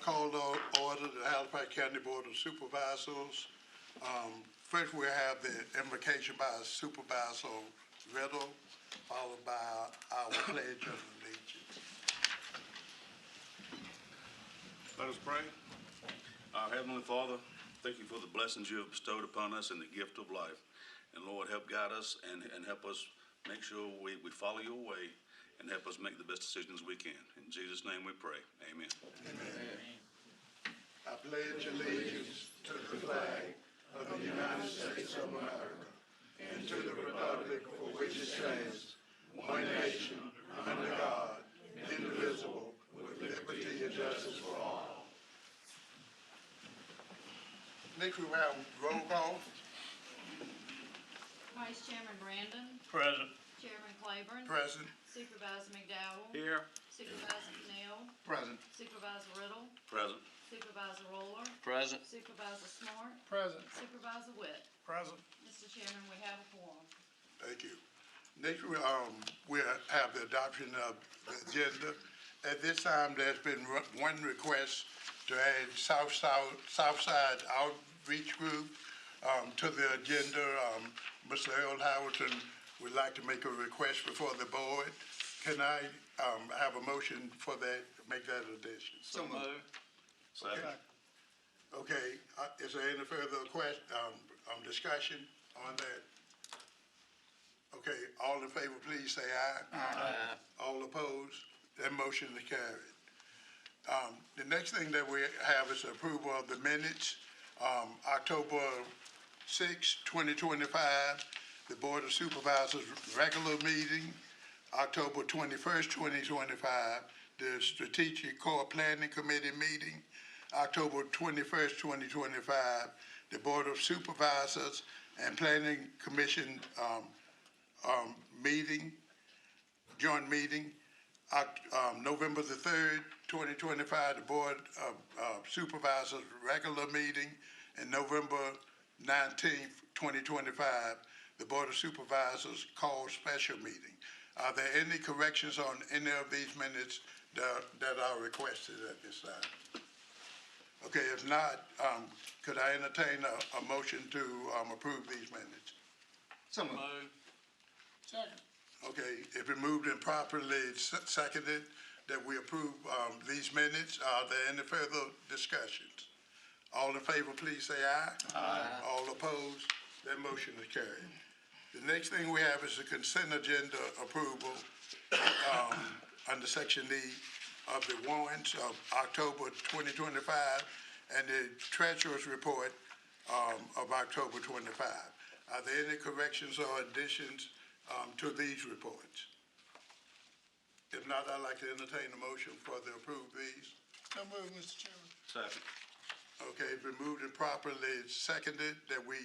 call to order the Halifax County Board of Supervisors. First, we have the invocation by Supervisor Riddle, followed by our pledge of allegiance. Let us pray. Our Heavenly Father, thank you for the blessings you have bestowed upon us and the gift of life. And Lord, help guide us and help us make sure we follow your way and help us make the best decisions we can. In Jesus' name we pray. Amen. Amen. I pledge allegiance to the flag of the United States of America and to the republic for which it stands, one nation, under God, indivisible, with liberty and justice for all. Next, we have roll call. Vice Chairman Brandon. Present. Chairman Claiborne. Present. Supervisor McDowell. Here. Supervisor Cannell. Present. Supervisor Riddle. Present. Supervisor Roller. Present. Supervisor Smart. Present. Supervisor Witt. Present. Mr. Chairman, we have a quorum. Thank you. Next, we have the adoption of the agenda. At this time, there's been one request to add Southside Outreach Group to the agenda. Mr. Earl Howardson would like to make a request before the board. Can I have a motion for that, make that addition? So moved. Second. Okay, is there any further discussion on that? Okay, all in favor, please say aye. Aye. All opposed? That motion is carried. The next thing that we have is approval of the minutes. October 6, 2025, the Board of Supervisors regular meeting. October 21st, 2025, the Strategic Core Planning Committee meeting. October 21st, 2025, the Board of Supervisors and Planning Commission meeting, joint meeting. November the 3rd, 2025, the Board of Supervisors regular meeting, and November 19th, 2025, the Board of Supervisors called special meeting. Are there any corrections on any of these minutes that are requested at this time? Okay, if not, could I entertain a motion to approve these minutes? So moved. Second. Okay, it's been moved and properly seconded that we approve these minutes. Are there any further discussions? All in favor, please say aye. Aye. All opposed? That motion is carried. The next thing we have is the consent agenda approval under Section E of the warrants of October 2025 and the treasurer's report of October 25. Are there any corrections or additions to these reports? If not, I'd like to entertain a motion for the approve these. So moved, Mr. Chairman. Second. Okay, it's been moved and properly seconded that we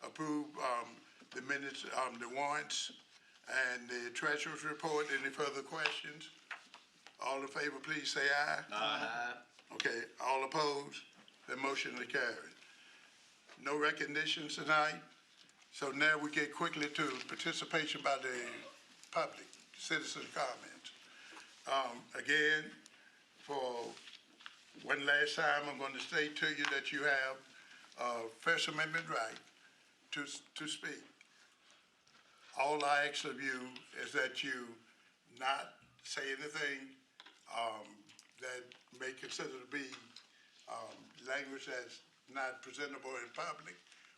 approve the minutes, the warrants, and the treasurer's report. Any further questions? All in favor, please say aye. Aye. Okay, all opposed? The motion is carried. No recognitions tonight. So now we get quickly to participation by the public, citizen comments. Again, for one last time, I'm going to state to you that you have a First Amendment right to speak. All I ask of you is that you not say anything that may consider to be language that's not presentable in public.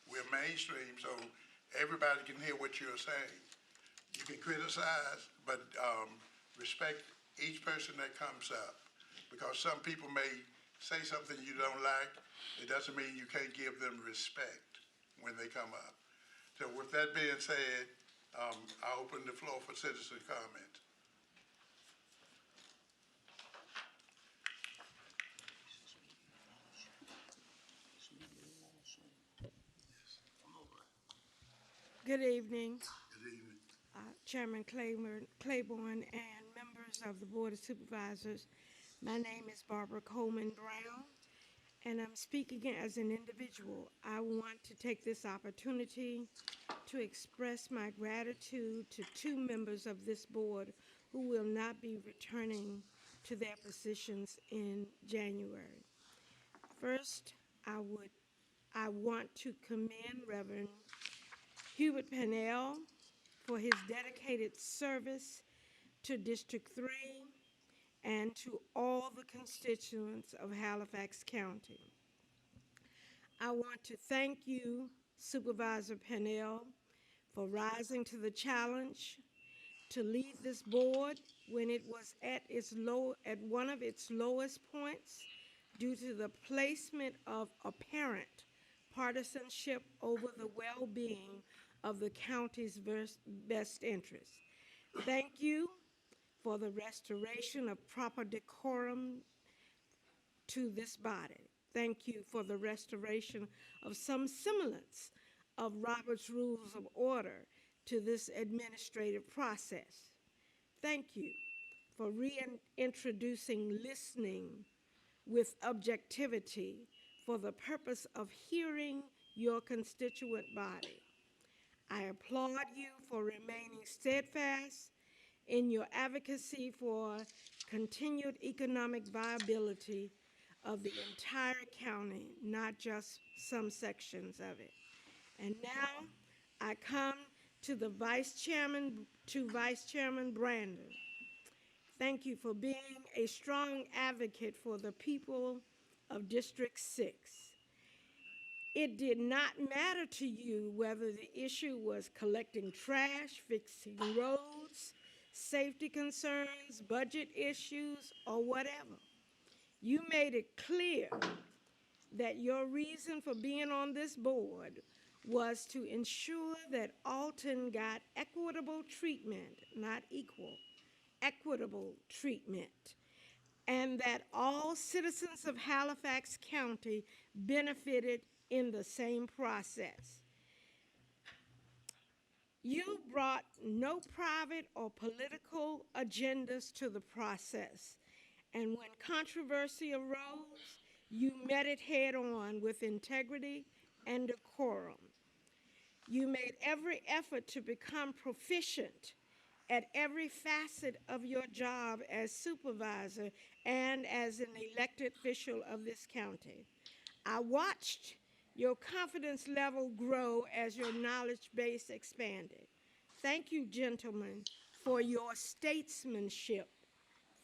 We're mainstream, so everybody can hear what you're saying. You can criticize, but respect each person that comes up, because some people may say something you don't like. It doesn't mean you can't give them respect when they come up. So with that being said, I open the floor for citizen comment. Good evening, Good evening. Chairman Claiborne and members of the Board of Supervisors. My name is Barbara Coleman Brown, and I'm speaking as an individual. I want to take this opportunity to express my gratitude to two members of this board who will not be returning to their positions in January. First, I want to commend Reverend Hubert Pennell for his dedicated service to District 3 and to all the constituents of Halifax County. I want to thank you, Supervisor Pennell, for rising to the challenge to lead this board when it was at one of its lowest points due to the placement of apparent partisanship over the well-being of the county's best interests. Thank you for the restoration of proper decorum to this body. Thank you for the restoration of some semblance of Robert's Rules of Order to this administrative process. Thank you for reintroducing listening with objectivity for the purpose of hearing your constituent body. I applaud you for remaining steadfast in your advocacy for continued economic viability of the entire county, not just some sections of it. And now I come to Vice Chairman Brandon. Thank you for being a strong advocate for the people of District 6. It did not matter to you whether the issue was collecting trash, fixing roads, safety concerns, budget issues, or whatever. You made it clear that your reason for being on this board was to ensure that Alton got equitable treatment, not equal, equitable treatment, and that all citizens of Halifax County benefited in the same process. You brought no private or political agendas to the process, and when controversy arose, you met it head on with integrity and decorum. You made every effort to become proficient at every facet of your job as supervisor and as an elected official of this county. I watched your confidence level grow as your knowledge base expanded. Thank you, gentlemen, for your statesmanship,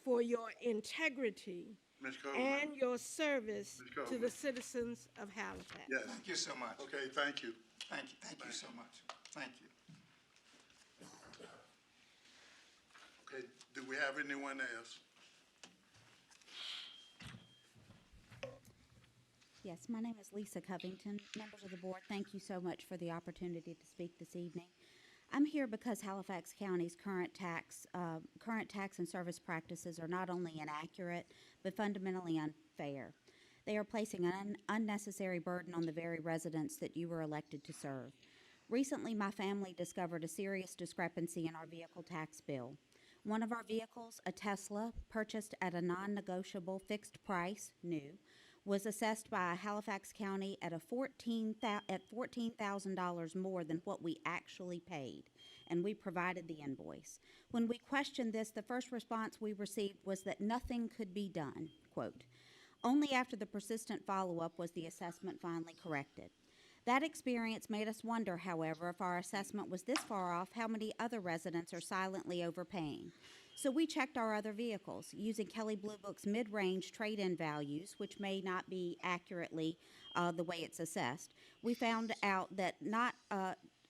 for your integrity, Ms. Coleman. and your service Ms. to Coleman. the citizens of Halifax. Yes, Thank you so much. okay, thank you. Thank you so much. Thank you. Okay, do we have anyone else? Yes, my name is Lisa Covington. Members of the board, thank you so much for the opportunity to speak this evening. I'm here because Halifax County's current tax and service practices are not only inaccurate, but fundamentally unfair. They are placing an unnecessary burden on the very residents that you were elected to serve. Recently, my family discovered a serious discrepancy in our vehicle tax bill. One of our vehicles, a Tesla, purchased at a non-negotiable fixed price, new, was assessed by Halifax County at $14,000 more than what we actually paid, and we provided the invoice. When we questioned this, the first response we received was that nothing could be done, quote. Only after the persistent follow-up was the assessment finally corrected. That experience made us wonder, however, if our assessment was this far off, how many other residents are silently overpaying. So we checked our other vehicles using Kelley Blue Book's mid-range trade-in values, which may not be accurately the way it's assessed. We found out that not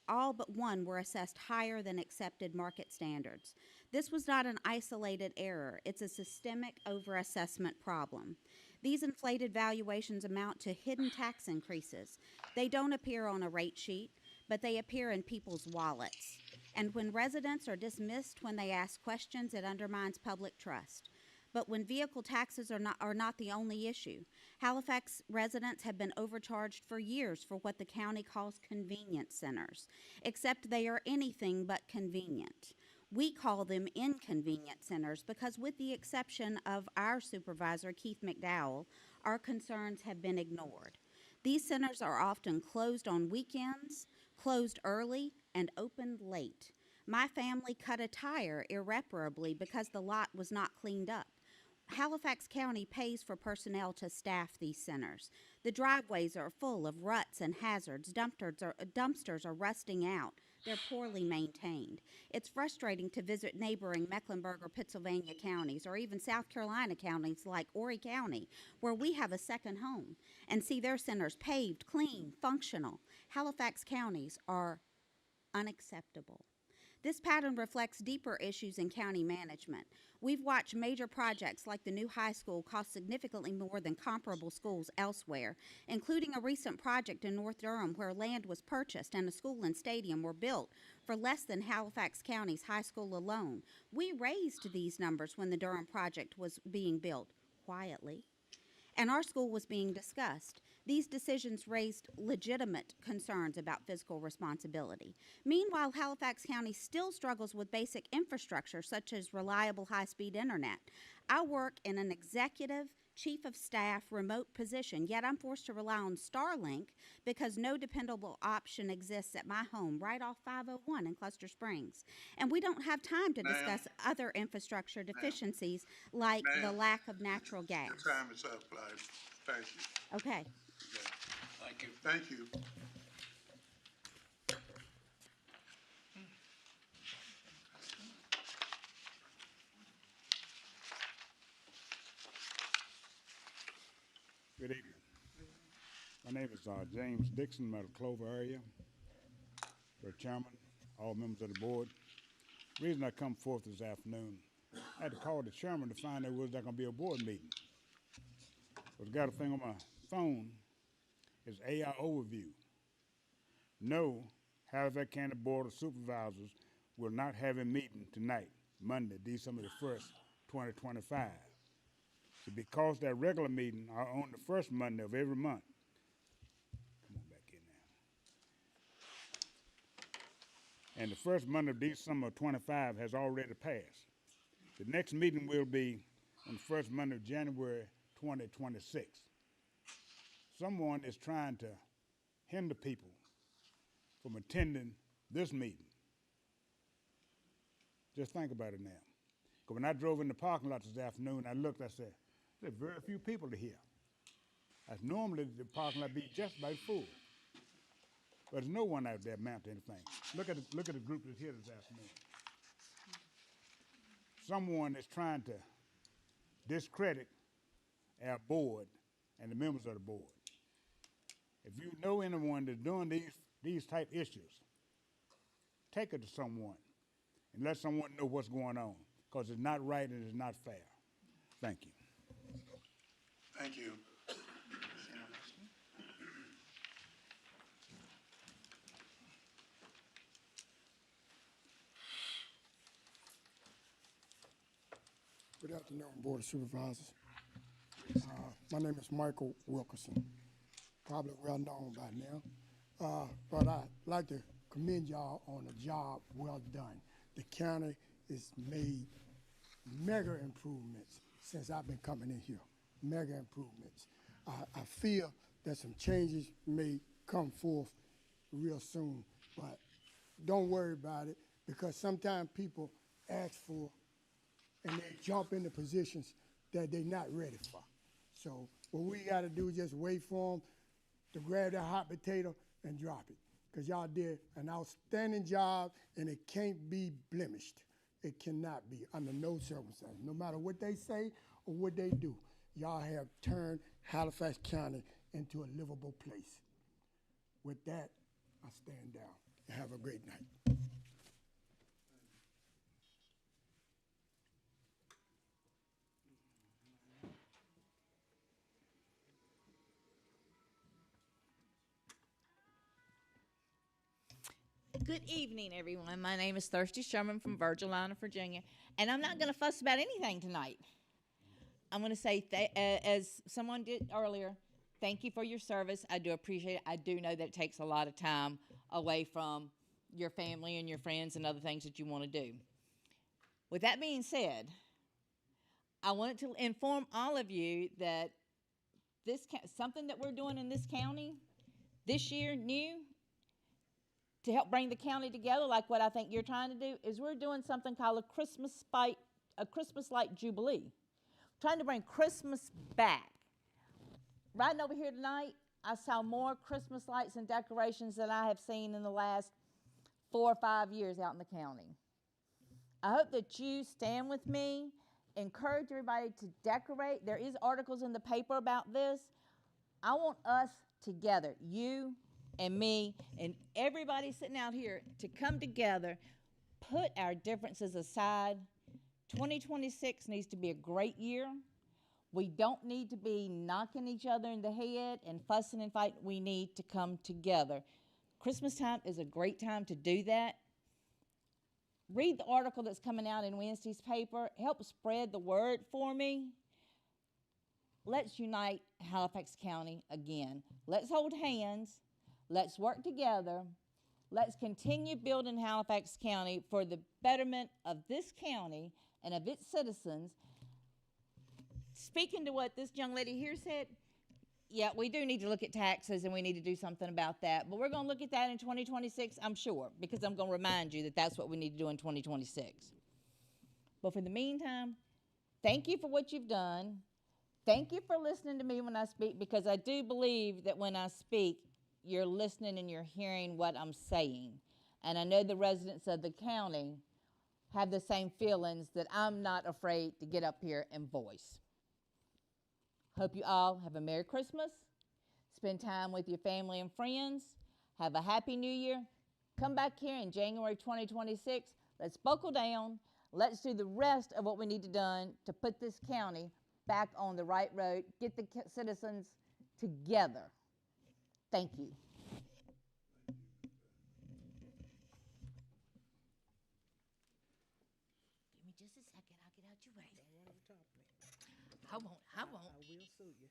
all but one were assessed higher than accepted market standards. This was not an isolated error. It's a systemic overassessment problem. These inflated valuations amount to hidden tax increases. They don't appear on a rate sheet, but they appear in people's wallets. And when residents are dismissed when they ask questions, it undermines public trust. But when vehicle taxes are not the only issue, Halifax residents have been overcharged for years for what the county calls convenience centers, except they are anything but convenient. We call them inconvenient centers because, with the exception of our supervisor, Keith McDowell, our concerns have been ignored. These centers are often closed on weekends, closed early, and opened late. My family cut a tire irreparably because the lot was not cleaned up. Halifax County pays for personnel to staff these centers. The driveways are full of ruts and hazards. Dumpsters are rusting out. They're poorly maintained. It's frustrating to visit neighboring Mecklenburg or Pittsylvania counties, or even South Carolina counties like Horry County, where we have a second home, and see their centers paved, clean, functional. Halifax counties are unacceptable. This pattern reflects deeper issues in county management. We've watched major projects like the new high school cost significantly more than comparable schools elsewhere, including a recent project in North Durham where land was purchased and a school and stadium were built for less than Halifax County's high school alone. We raised these numbers when the Durham project was being built quietly, and our school was being discussed. These decisions raised legitimate concerns about fiscal responsibility. Meanwhile, Halifax County still struggles with basic infrastructure such as reliable high-speed internet. I work in an executive, chief of staff, remote position, yet I'm forced to rely on Starlink because no dependable option exists at my home right off 501 in Cluster Springs. And we don't have time to discuss other infrastructure deficiencies like the lack of natural gas. Your time is up, Clyde. Thank you. Okay. Thank you. Thank you. Good evening. My name is James Dixon, out of Clover area. For chairman, all members of the board. The reason I come forth this afternoon, I had to call the chairman to find out was there going to be a board meeting. But I got a thing on my phone. It's AI overview. No, Halifax County Board of Supervisors will not have a meeting tonight, Monday, December the 1st, 2025. So because their regular meeting are on the first Monday of every month. Come on back in there. And the first Monday of December 25 has already passed. The next meeting will be on the first Monday of January 2026. Someone is trying to hinder people from attending this meeting. Just think about it now. Because when I drove in the parking lot this afternoon, I looked, I said, there's very few people here. As normally the parking lot be just about full. But there's no one out there mounting anything. Look at the group that's here this afternoon. Someone is trying to discredit our board and the members of the board. If you know anyone that's doing these type issues, take it to someone and let someone know what's going on, because it's not right and it's not fair. Thank you. Thank you. Good afternoon, Board of Supervisors. My name is Michael Wilkerson, probably well known by now. But I'd like to commend y'all on a job well done. The county has made mega improvements since I've been coming in here, mega improvements. I feel that some changes may come forth real soon, but don't worry about it, because sometimes people ask for and they jump into positions that they're not ready for. So what we got to do is just wait for them to grab that hot potato and drop it, because y'all did an outstanding job, and it can't be blemished. It cannot be under no circumstance. No matter what they say or what they do, y'all have turned Halifax County into a livable place. With that, I stand down and have a great night. Good evening, everyone. My name is Thirsty Sherman from Virgilina, Virginia, and I'm not going to fuss about anything tonight. I'm going to say, as someone did earlier, thank you for your service. I do appreciate it. I do know that it takes a lot of time away from your family and your friends and other things that you want to do. With that being said, I wanted to inform all of you that something that we're doing in this county this year, new, to help bring the county together, like what I think you're trying to do, is we're doing something called a Christmas Light Jubilee. trying to bring Christmas back. Riding over here tonight, I saw more Christmas lights and decorations than I have seen in the last 4 or 5 years out in the county. I hope that you stand with me, encourage everybody to decorate. There is articles in the paper about this. I want us together, you and me and everybody sitting out here, to come together, put our differences aside. 2026 needs to be a great year. We don't need to be knocking each other in the head and fussing and fighting. We need to come together. Christmas time is a great time to do that. Read the article that's coming out in Wednesday's paper. Help spread the word for me. Let's unite Halifax County again. Let's hold hands. Let's work together. Let's continue building Halifax County for the betterment of this county and of its citizens. Speaking to what this young lady here said, yeah, we do need to look at taxes and we need to do something about that. But we're going to look at that in 2026, I'm sure, because I'm going to remind you that that's what we need to do in 2026. But for the meantime, thank you for what you've done. Thank you for listening to me when I speak, because I do believe that when I speak, you're listening and you're hearing what I'm saying. And I know the residents of the county have the same feelings that I'm not afraid to get up here and voice. Hope you all have a Merry Christmas. Spend time with your family and friends. Have a Happy New Year. Come back here in January 2026. Let's buckle down. Let's do the rest of what we need to do to put this county back on the right road. Get the citizens together. Thank you. Give me just a second. I'll get out your way. I won't. I will sue you.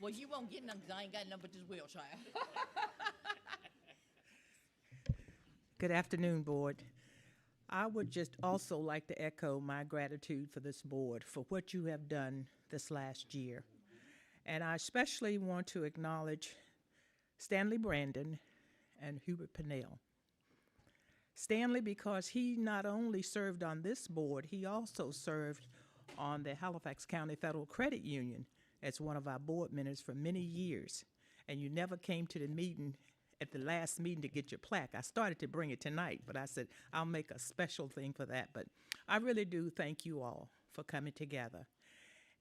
Well, you won't get none because I ain't got none but this wheelchair. Good afternoon, Board. I would just also like to echo my gratitude for this board for what you have done this last year. And I especially want to acknowledge Stanley Brandon and Hubert Pennell. Stanley, because he not only served on this board, he also served on the Halifax County Federal Credit Union as one of our board members for many years. And you never came to the meeting at the last meeting to get your plaque. I started to bring it tonight, but I said I'll make a special thing for that. But I really do thank you all for coming together.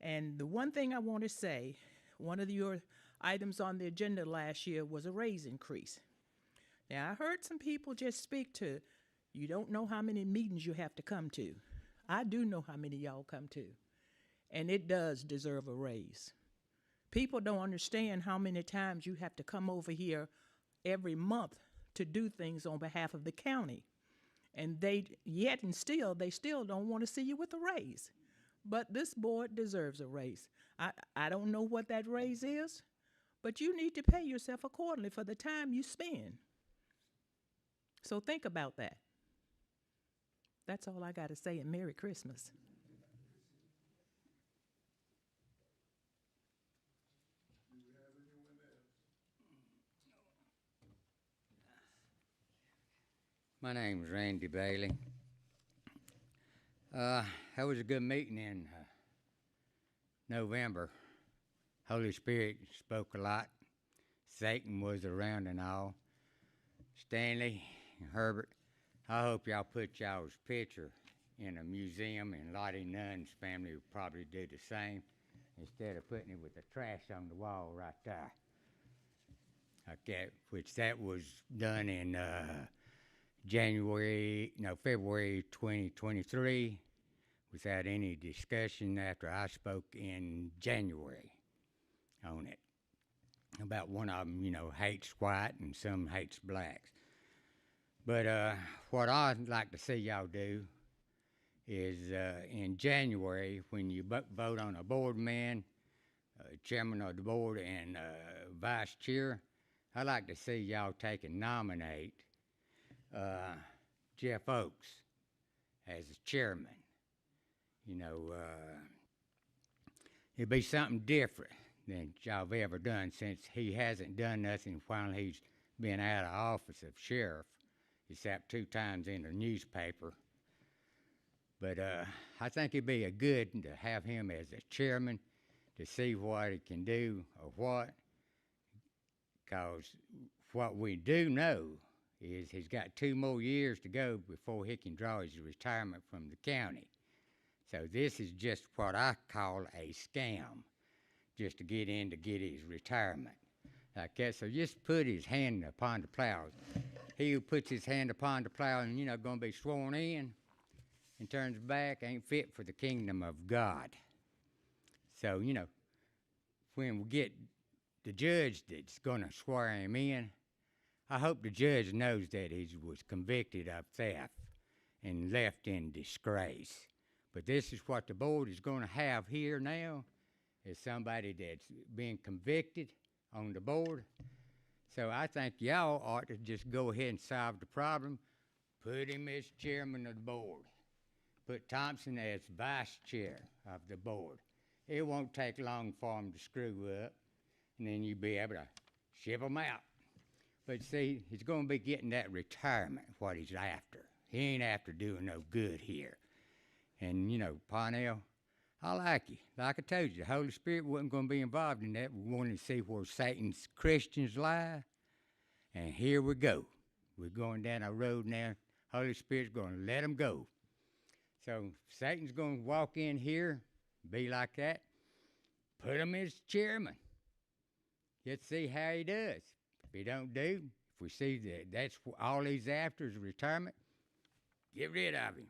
And the one thing I want to say, one of your items on the agenda last year was a raise increase. Now, I heard some people just speak to, you don't know how many meetings you have to come to. I do know how many y'all come to, and it does deserve a raise. People don't understand how many times you have to come over here every month to do things on behalf of the county. And they still don't want to see you with a raise. But this board deserves a raise. I don't know what that raise is, but you need to pay yourself accordingly for the time you spend. So think about that. That's all I got to say, and Merry Christmas. My name's Randy Bailey. That was a good meeting in November. Holy Spirit spoke a lot. Satan was around and all. Stanley and Herbert, I hope y'all put y'all's picture in a museum, and Lottie Nunn's family would probably do the same instead of putting it with the trash on the wall right there. Okay, which that was done in February 2023 without any discussion after I spoke in January on it. About one of them, hates white and some hates blacks. But what I'd like to see y'all do is in January, when you vote on a board man, chairman of the board, and vice chair, I'd like to see y'all take and nominate Jeff Oakes as the chairman. It'd be something different than y'all have ever done, since he hasn't done nothing while he's been out of office of sheriff, except 2 times in the newspaper. But I think it'd be a good to have him as a chairman to see what he can do or what. Because what we do know is he's got 2 more years to go before he can draw his retirement from the county. So this is just what I call a scam, just to get in to get his retirement. Like that, so just put his hand upon the plow. He who puts his hand upon the plow and, going to be sworn in and turns back ain't fit for the kingdom of God. So, when we get the judge that's going to swear him in, I hope the judge knows that he was convicted of theft and left in disgrace. But this is what the board is going to have here now, is somebody that's been convicted on the board. So I think y'all ought to just go ahead and solve the problem. Put him as chairman of the board. Put Thompson as vice chair of the board. It won't take long for him to screw up, and then you'll be able to ship him out. But see, he's going to be getting that retirement, what he's after. He ain't after doing no good here. And, Parnell, I like you. Like I told you, the Holy Spirit wasn't going to be involved in that. We wanted to see where Satan's Christians lie. And here we go. We're going down a road now. Holy Spirit's going to let them go. So Satan's going to walk in here, be like that, put him as chairman. Let's see how he does. If he don't do, if we see that that's all he's after is retirement, get rid of him.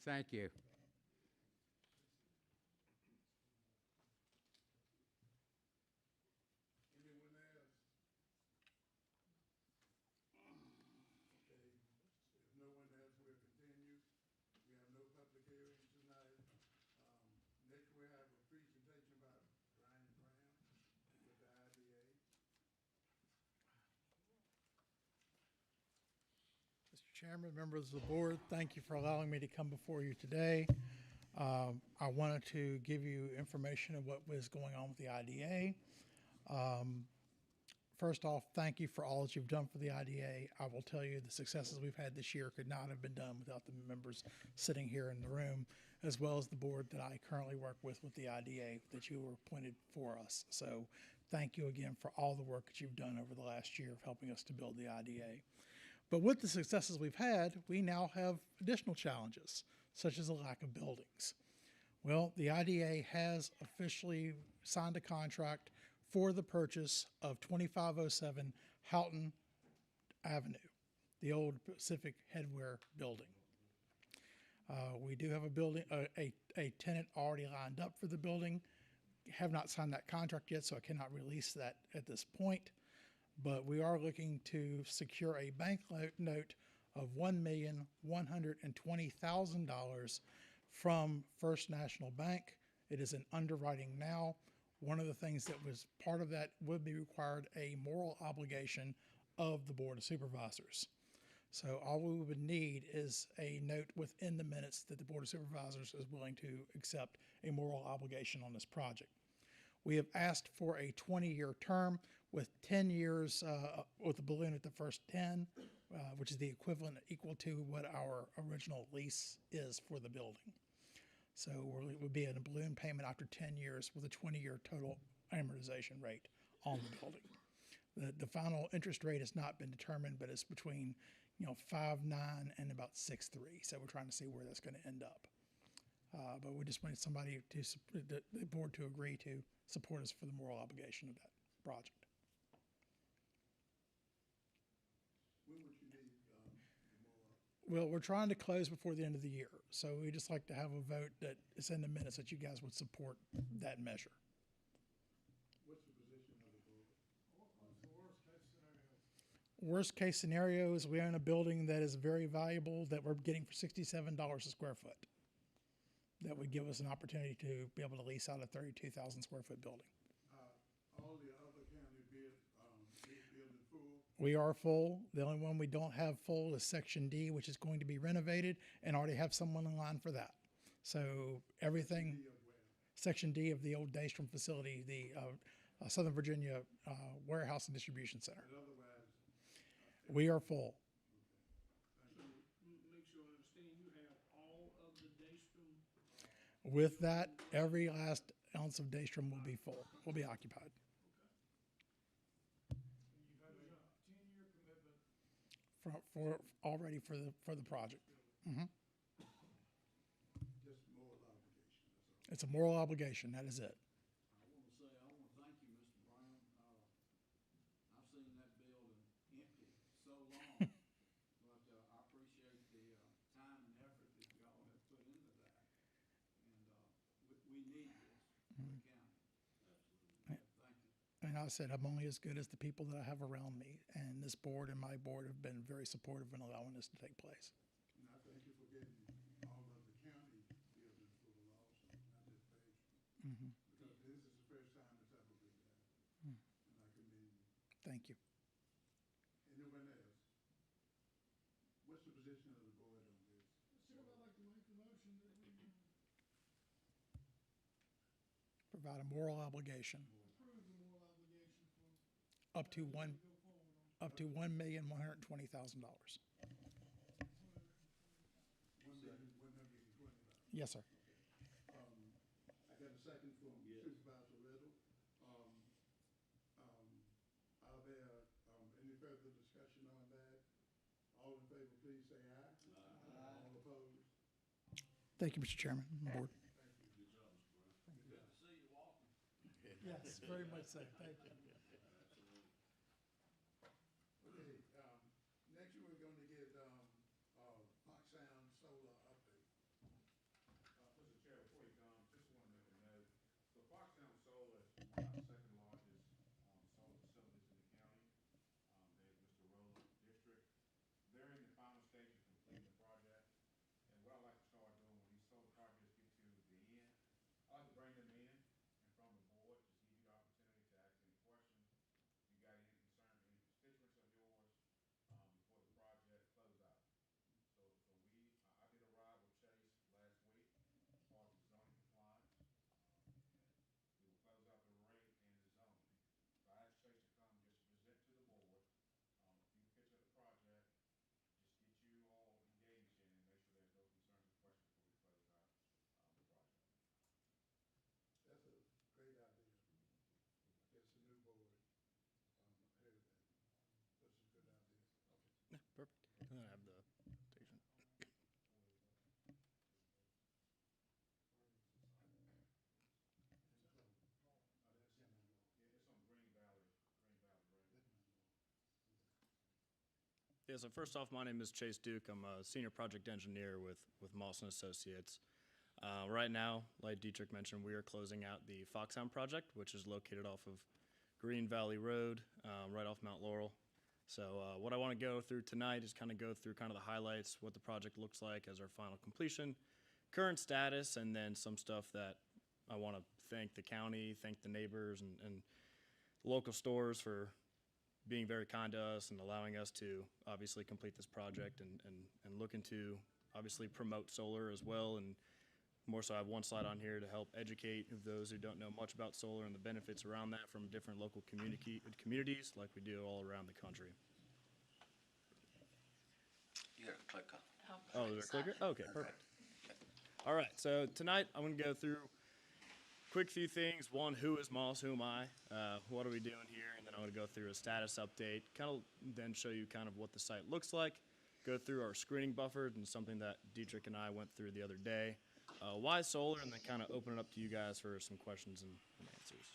Thank you. No one else will continue. We have no public hearings tonight. Next we have a presentation about Brian Brown with the IDA. Mr. Chairman, members of the board, thank you for allowing me to come before you today. I wanted to give you information of what was going on with the IDA. First off, thank you for all that you've done for the IDA. I will tell you the successes we've had this year could not have been done without the members sitting here in the room, as well as the board that I currently work with the IDA that you were appointed for us. So thank you again for all the work that you've done over the last year of helping us to build the IDA. But with the successes we've had, we now have additional challenges, such as a lack of buildings. Well, the IDA has officially signed a contract for the purchase of 2507 Houghton Avenue, the old Pacific Headwear building. We do have a tenant already lined up for the building. Have not signed that contract yet, so I cannot release that at this point. But we are looking to secure a bank note of $1,120,000 from First National Bank. It is in underwriting now. One of the things that was part of that would be required a moral obligation of the Board of Supervisors. So all we would need is a note within the minutes that the Board of Supervisors is willing to accept a moral obligation on this project. We have asked for a 20-year term with 10 years with a balloon at the first 10, which is the equal to what our original lease is for the building. So it would be a balloon payment after 10 years with a 20-year total amortization rate on the building. The final interest rate has not been determined, but it's between 5.9 and about 6.3. So we're trying to see where that's going to end up. But we just wanted somebody to the board to agree to support us for the moral obligation of that project. When would you need the moral? Well, we're trying to close before the end of the year, so we just like to have a vote that is in the minutes that you guys would support that measure. What's the position of the board? What's the worst case scenario? Worst case scenario is we own a building that is very valuable that we're getting for $67 a square foot. That would give us an opportunity to be able to lease out a 32,000 square foot building. All the other county buildings full? We are full. The only one we don't have full is Section D, which is going to be renovated, and already have someone in line for that. So everything, Section D of the old Daystrom facility, the Southern Virginia Warehouse and Distribution Center. But otherwise, we are full. So make sure I understand, you have all With that, every last ounce of Daystrom will be full, will be occupied. For already for the project. Just moral obligation, that's all. It's a moral obligation, that is it. I want to thank you, Mr. Brown. I've seen that building empty so long, but I appreciate the time and effort that y'all have put into that. And we need this for the county. Thank you. And I said, I'm only as good as the people that I have around me, and this board and my board have been very supportive in allowing this to take place. And I thank you for getting all of the county buildings full of also, not just Daystrom. Because this is the first time it's ever been done. And I commend you. Thank you. Anyone else? What's the position of the board on this? Chairman, I'd like to make the motion that we Provide a moral obligation approve the moral obligation for up to $1,120,000. $1,120,000. Yes, sir. I got a second from Supervisor Riddle. Are there, any further discussion on that? All in favor, please say aye. Aye. All opposed? Thank you, Mr. Chairman, and board. Good to see you walking. Yes, very much so. Thank you. Okay, next we're gonna get, Fox Sound Solar update. Mr. Chair, before you come, just want to make a note. So Foxtown Solar is one of our second largest solar facilities in the county. There's Mr. Rowland District. They're in the final stage of completing the project. And what I like to start doing when these solar projects get to the end, I like to bring them in front of the board, just give you the opportunity to ask any questions. If you got any concerns, any constituents of yours, before the project close out. So I did a ride with Chase last week as far as the zoning compliance. And we will close out the rate and the zoning. So I asked Chase to come just present to the board, a few pictures of the project, just get you all engaged in and make sure there's no concerns or questions before we close out the project. That's a great idea. It's a new board, heard that. That's a good idea. Okay. Perfect. And then I have the station. Yeah, it's on Green Valley Road. Yeah, so first off, my name is Chase Duke. I'm a senior project engineer with Mawson Associates. Right now, like Dietrich mentioned, we are closing out the Foxhound project, which is located off of Green Valley Road, right off Mount Laurel. So what I want to go through tonight is kind of go through kind of the highlights, what the project looks like as our final completion, current status, and then some stuff that I want to thank the county, thank the neighbors and local stores for being very kind to us and allowing us to obviously complete this project and looking to obviously promote solar as well. And more so, I have one slide on here to help educate those who don't know much about solar and the benefits around that from different local communities like we do all around the country. You got a clicker. Oh, there's a clicker? Okay, perfect. All right, so tonight I'm going to go through quick few things. One, who is Moss? Who am I? What are we doing here? And then I'm going to go through a status update, kind of then show you kind of what the site looks like, go through our screening buffer and something that Dietrich and I went through the other day. Why solar? And then kind of open it up to you guys for some questions and answers.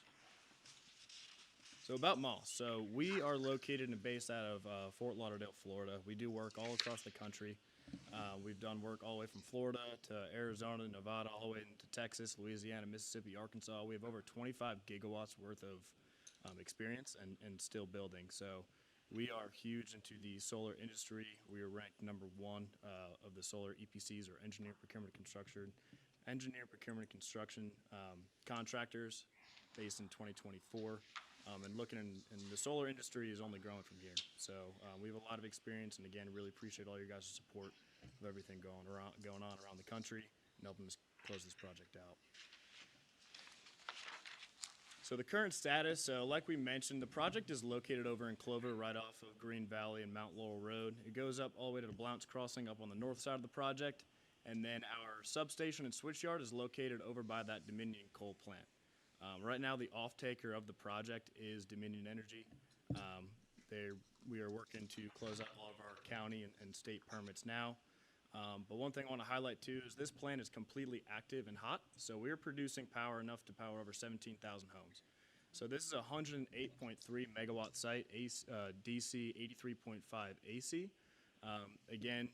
So about Moss. So we are located and based out of Fort Lauderdale, Florida. We do work all across the country. We've done work all the way from Florida to Arizona, Nevada, all the way into Texas, Louisiana, Mississippi, Arkansas. We have over 25 gigawatts worth of experience and still building. So we are huge into the solar industry. We are ranked number one of the solar EPCs, or engineer procurement construction contractors based in 2024. And looking in the solar industry is only growing from here. So we have a lot of experience, and again, really appreciate all your guys' support of everything going on around the country and helping us close this project out. So the current status, like we mentioned, the project is located over in Clover, right off of Green Valley and Mount Laurel Road. It goes up all the way to the Blount's Crossing up on the north side of the project, And then our substation and switchyard is located over by that Dominion coal plant. Right now, the off-taker of the project is Dominion Energy. We are working to close out all of our county and state permits now. But one thing I want to highlight too is this plant is completely active and hot, so we're producing power enough to power over 17,000 homes. So this is a 108.3 megawatt site, DC 83.5 AC. Again,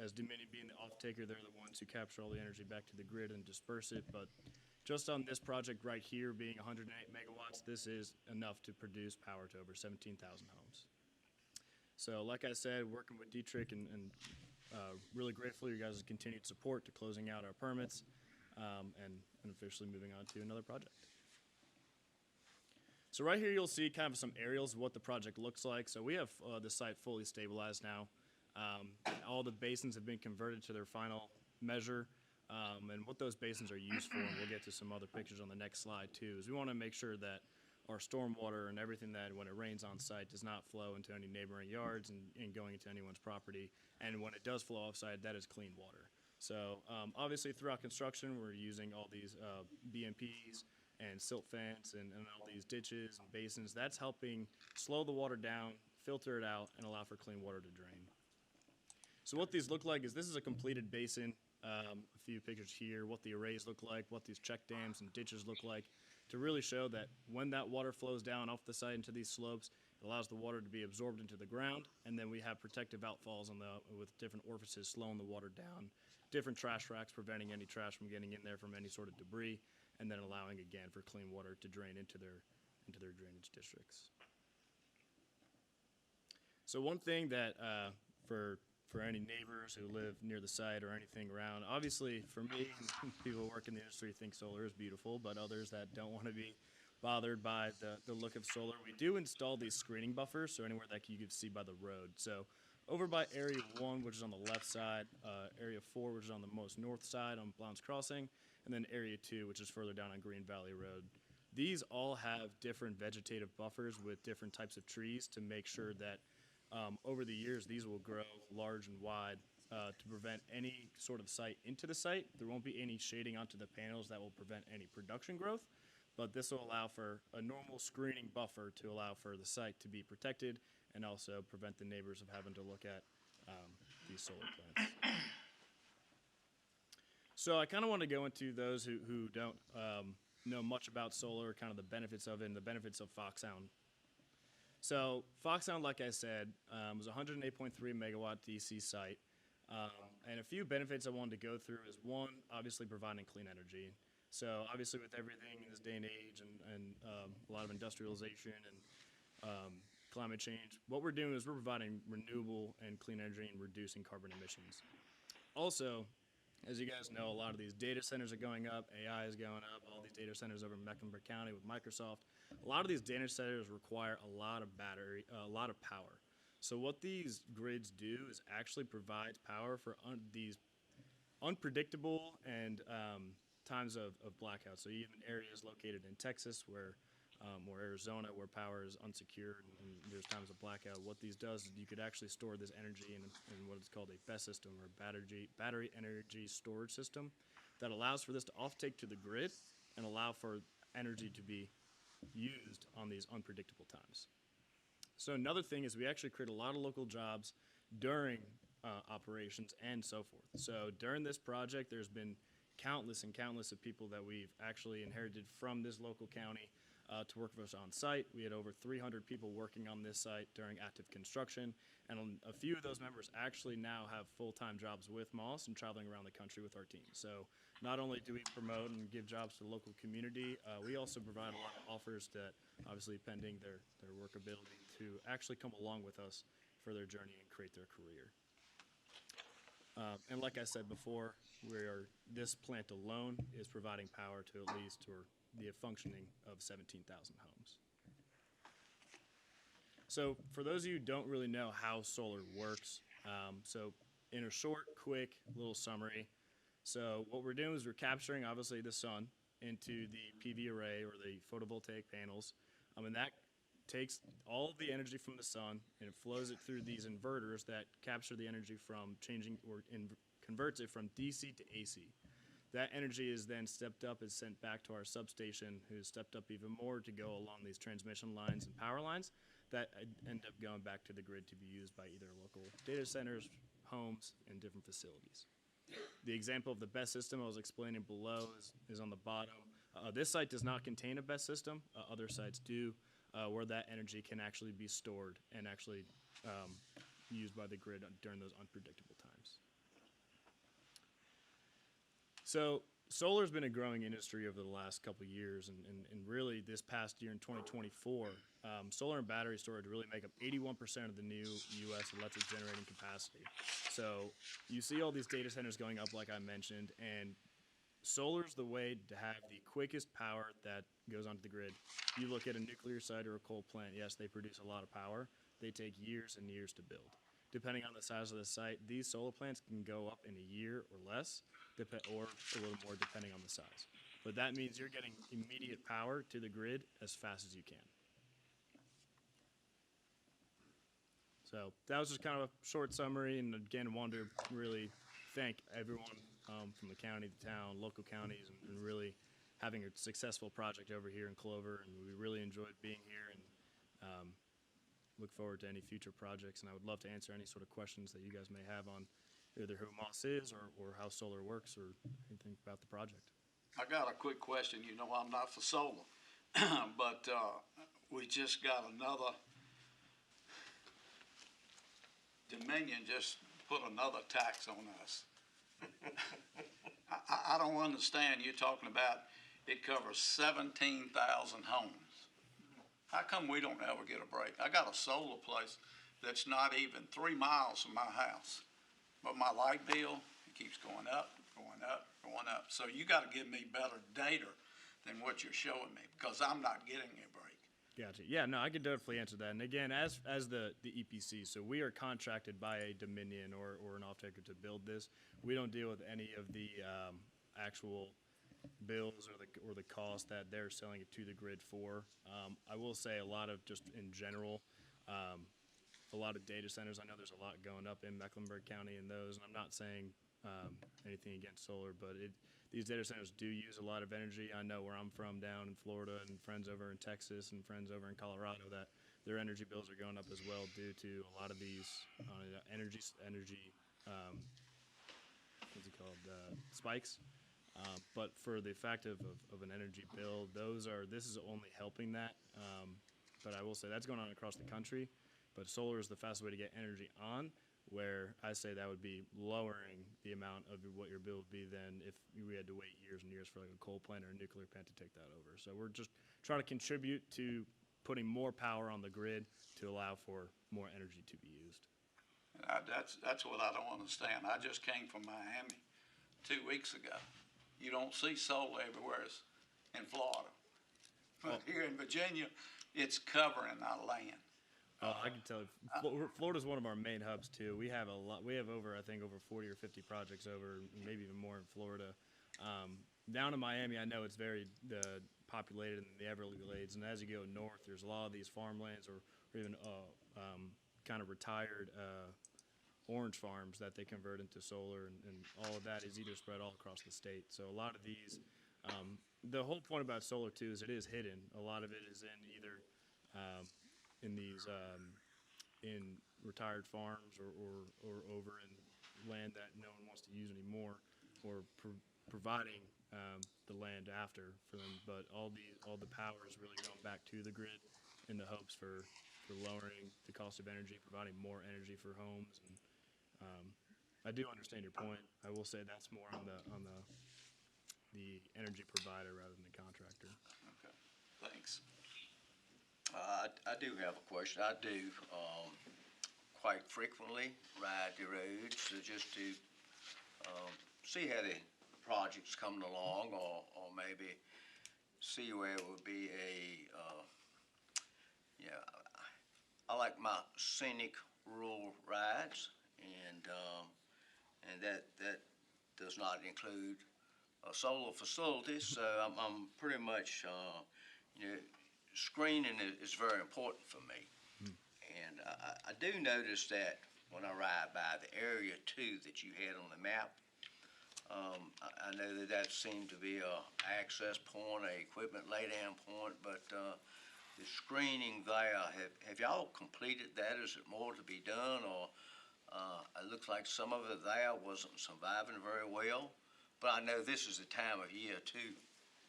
as Dominion being the off-taker, they're the ones who capture all the energy back to the grid and disperse it. But just on this project right here being 108 megawatts, this is enough to produce power to over 17,000 homes. So like I said, working with Dietrich and really grateful for your guys' continued support to closing out our permits and officially moving on to another project. So right here you'll see kind of some aerials of what the project looks like. So we have the site fully stabilized now. All the basins have been converted to their final measure, and what those basins are used for, and we'll get to some other pictures on the next slide too, is we want to make sure that our stormwater and everything that when it rains on site does not flow into any neighboring yards and going into anyone's property, and when it does flow offsite, that is clean water. So obviously throughout construction we're using all these BMPs and silt fence and all these ditches and basins. That's helping slow the water down, filter it out, and allow for clean water to drain. So what these look like is this is a completed basin. A few pictures here, what the arrays look like, what these check dams and ditches look like, to really show that when that water flows down off the site into these slopes, it allows the water to be absorbed into the ground, and then we have protective outfalls with different orifices slowing the water down, different trash racks preventing any trash from getting in there from any sort of debris, and then allowing again for clean water to drain into their drainage districts. So one thing that for any neighbors who live near the site or anything around, obviously for me, people who work in the industry think solar is beautiful, but others that don't want to be bothered by the look of solar, we do install these screening buffers, so anywhere that you can see by the road. So over by Area 1, which is on the left side, Area 4, which is on the most north side on Blount's Crossing, and then Area 2, which is further down on Green Valley Road. These all have different vegetative buffers with different types of trees to make sure that over the years these will grow large and wide to prevent any sort of site into the site. There won't be any shading onto the panels that will prevent any production growth, but this will allow for a normal screening buffer to allow for the site to be protected and also prevent the neighbors of having to look at these solar plants. So I kind of want to go into those who don't know much about solar, kind of the benefits of it and the benefits of Foxhound. So Foxhound, like I said, was a 108.3 megawatt DC site. And a few benefits I wanted to go through is one, obviously providing clean energy. So obviously with everything in this day and age and a lot of industrialization and climate change, what we're doing is we're providing renewable and clean energy and reducing carbon emissions. Also, as you guys know, a lot of these data centers are going up, AI is going up, all these data centers over in Mecklenburg County with Microsoft. A lot of these data centers require a lot of a lot of power. So what these grids do is actually provide power for these unpredictable and times of blackouts. So even areas located in Texas or Arizona where power is unsecured and there's times of blackout, what these does is you could actually store this energy in what is called a BESS system, or battery energy storage system, that allows for this to offtake to the grid and allow for energy to be used on these unpredictable times. So another thing is we actually create a lot of local jobs during operations and so forth. So during this project, there's been countless and countless of people that we've actually inherited from this local county to work with us on site. We had over 300 people working on this site during active construction, and a few of those members actually now have full-time jobs with Moss and traveling around the country with our team. So not only do we promote and give jobs to the local community, we also provide a lot of offers that, obviously pending their workability, to actually come along with us for their journey and create their career. And like I said before, this plant alone is providing power to at least, or the functioning of 17,000 homes. So for those of you who don't really know how solar works, so in a short, quick little summary, so what we're doing is we're capturing obviously the sun into the PV array or the photovoltaic panels, and that takes all of the energy from the sun and it flows it through these inverters that capture the energy from changing or converts it from DC to AC. That energy is then stepped up, is sent back to our substation, who's stepped up even more to go along these transmission lines and power lines that end up going back to the grid to be used by either local data centers, homes, and different facilities. The example of the BESS system I was explaining below is on the bottom. This site does not contain a BESS system. Other sites do, where that energy can actually be stored and actually used by the grid during those unpredictable times. So solar's been a growing industry over the last couple of years, and really this past year in 2024, solar and battery storage really make up 81% of the new U.S. electric generating capacity. So you see all these data centers going up, like I mentioned, and solar's the way to have the quickest power that goes onto the grid. You look at a nuclear site or a coal plant, yes, they produce a lot of power. They take years and years to build. Depending on the size of the site, these solar plants can go up in a year or less, or a little more depending on the size. But that means you're getting immediate power to the grid as fast as you can. So that was just kind of a short summary, and again, wanted to really thank everyone from the county, the town, local counties, and really having a successful project over here in Clover, and we really enjoyed being here, and look forward to any future projects, and I would love to answer any sort of questions that you guys may have on either who Moss is or how solar works or anything about the project. I got a quick question. You know, I'm not for solar, but we just got another, Dominion just put another tax on us. I don't understand. You're talking about it covers 17,000 homes. How come we don't ever get a break? I got a solar place that's not even 3 miles from my house, but my light bill, it keeps going up, going up, going up. So you got to give me better data than what you're showing me, because I'm not getting a break. Gotcha. Yeah, no, I could definitely answer that. And again, as the EPC, so we are contracted by a Dominion or an off-taker to build this. We don't deal with any of the actual bills or the cost that they're selling it to the grid for. I will say a lot of, just in general, a lot of data centers. I know there's a lot going up in Mecklenburg County and those, and I'm not saying anything against solar, but these data centers do use a lot of energy. I know where I'm from down in Florida, and friends over in Texas and friends over in Colorado, that their energy bills are going up as well due to a lot of these energy what's it called, spikes. But for the fact of an energy bill, this is only helping that. But I will say that's going on across the country. But solar is the fastest way to get energy on, where I say that would be lowering the amount of what your bill would be than if we had to wait years and years for like a coal plant or a nuclear plant to take that over. So we're just trying to contribute to putting more power on the grid to allow for more energy to be used. That's what I don't understand. I just came from Miami 2 weeks ago. You don't see solar everywhere in Florida. But here in Virginia, it's covering our land. I can tell you, Florida's one of our main hubs too. We have a lot. We have over 40 or 50 projects over, maybe even more in Florida. Down in Miami, I know it's very populated in the Everglades, and as you go north, there's a lot of these farmlands or even kind of retired orange farms that they convert into solar, and all of that is either spread all across the state. So a lot of these, the whole point about solar too is it is hidden. A lot of it is in either in these in retired farms or over in land that no one wants to use anymore, or providing the land after for them. But all the power is really going back to the grid in the hopes for lowering the cost of energy, providing more energy for homes. And I do understand your point. I will say that's more on the energy provider rather than the contractor. Okay, thanks. I do have a question. I do quite frequently ride the roads just to see how the project's coming along, or maybe see where it would be I like my scenic rural rides, and that does not include solar facilities. So I'm pretty much screening is very important for me. And I do notice that when I ride by the area too that you had on the map. I know that seemed to be a access point, a equipment laydown point, but, the screening there, have y'all completed that? Is it more to be done, or, it looks like some of it there wasn't surviving very well? But I know this is the time of year to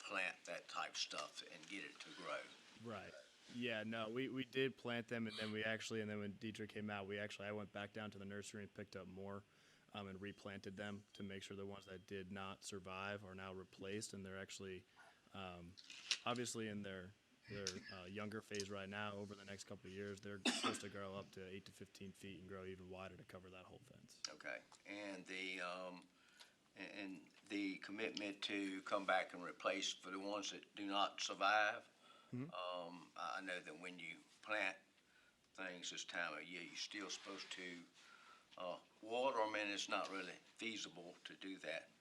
plant that type stuff and get it to grow. Right. Yeah, no, we did plant them, and then and then when Dietrich came out, I went back down to the nursery and picked up more, and replanted them to make sure the ones that did not survive are now replaced, and they're actually, obviously in their younger phase right now. Over the next couple of years, they're supposed to grow up to 8 to 15 feet and grow even wider to cover that whole fence. Okay, and the commitment to come back and replace for the ones that do not survive. I know that when you plant things this time of year, you're still supposed to water them, and it's not really feasible to do that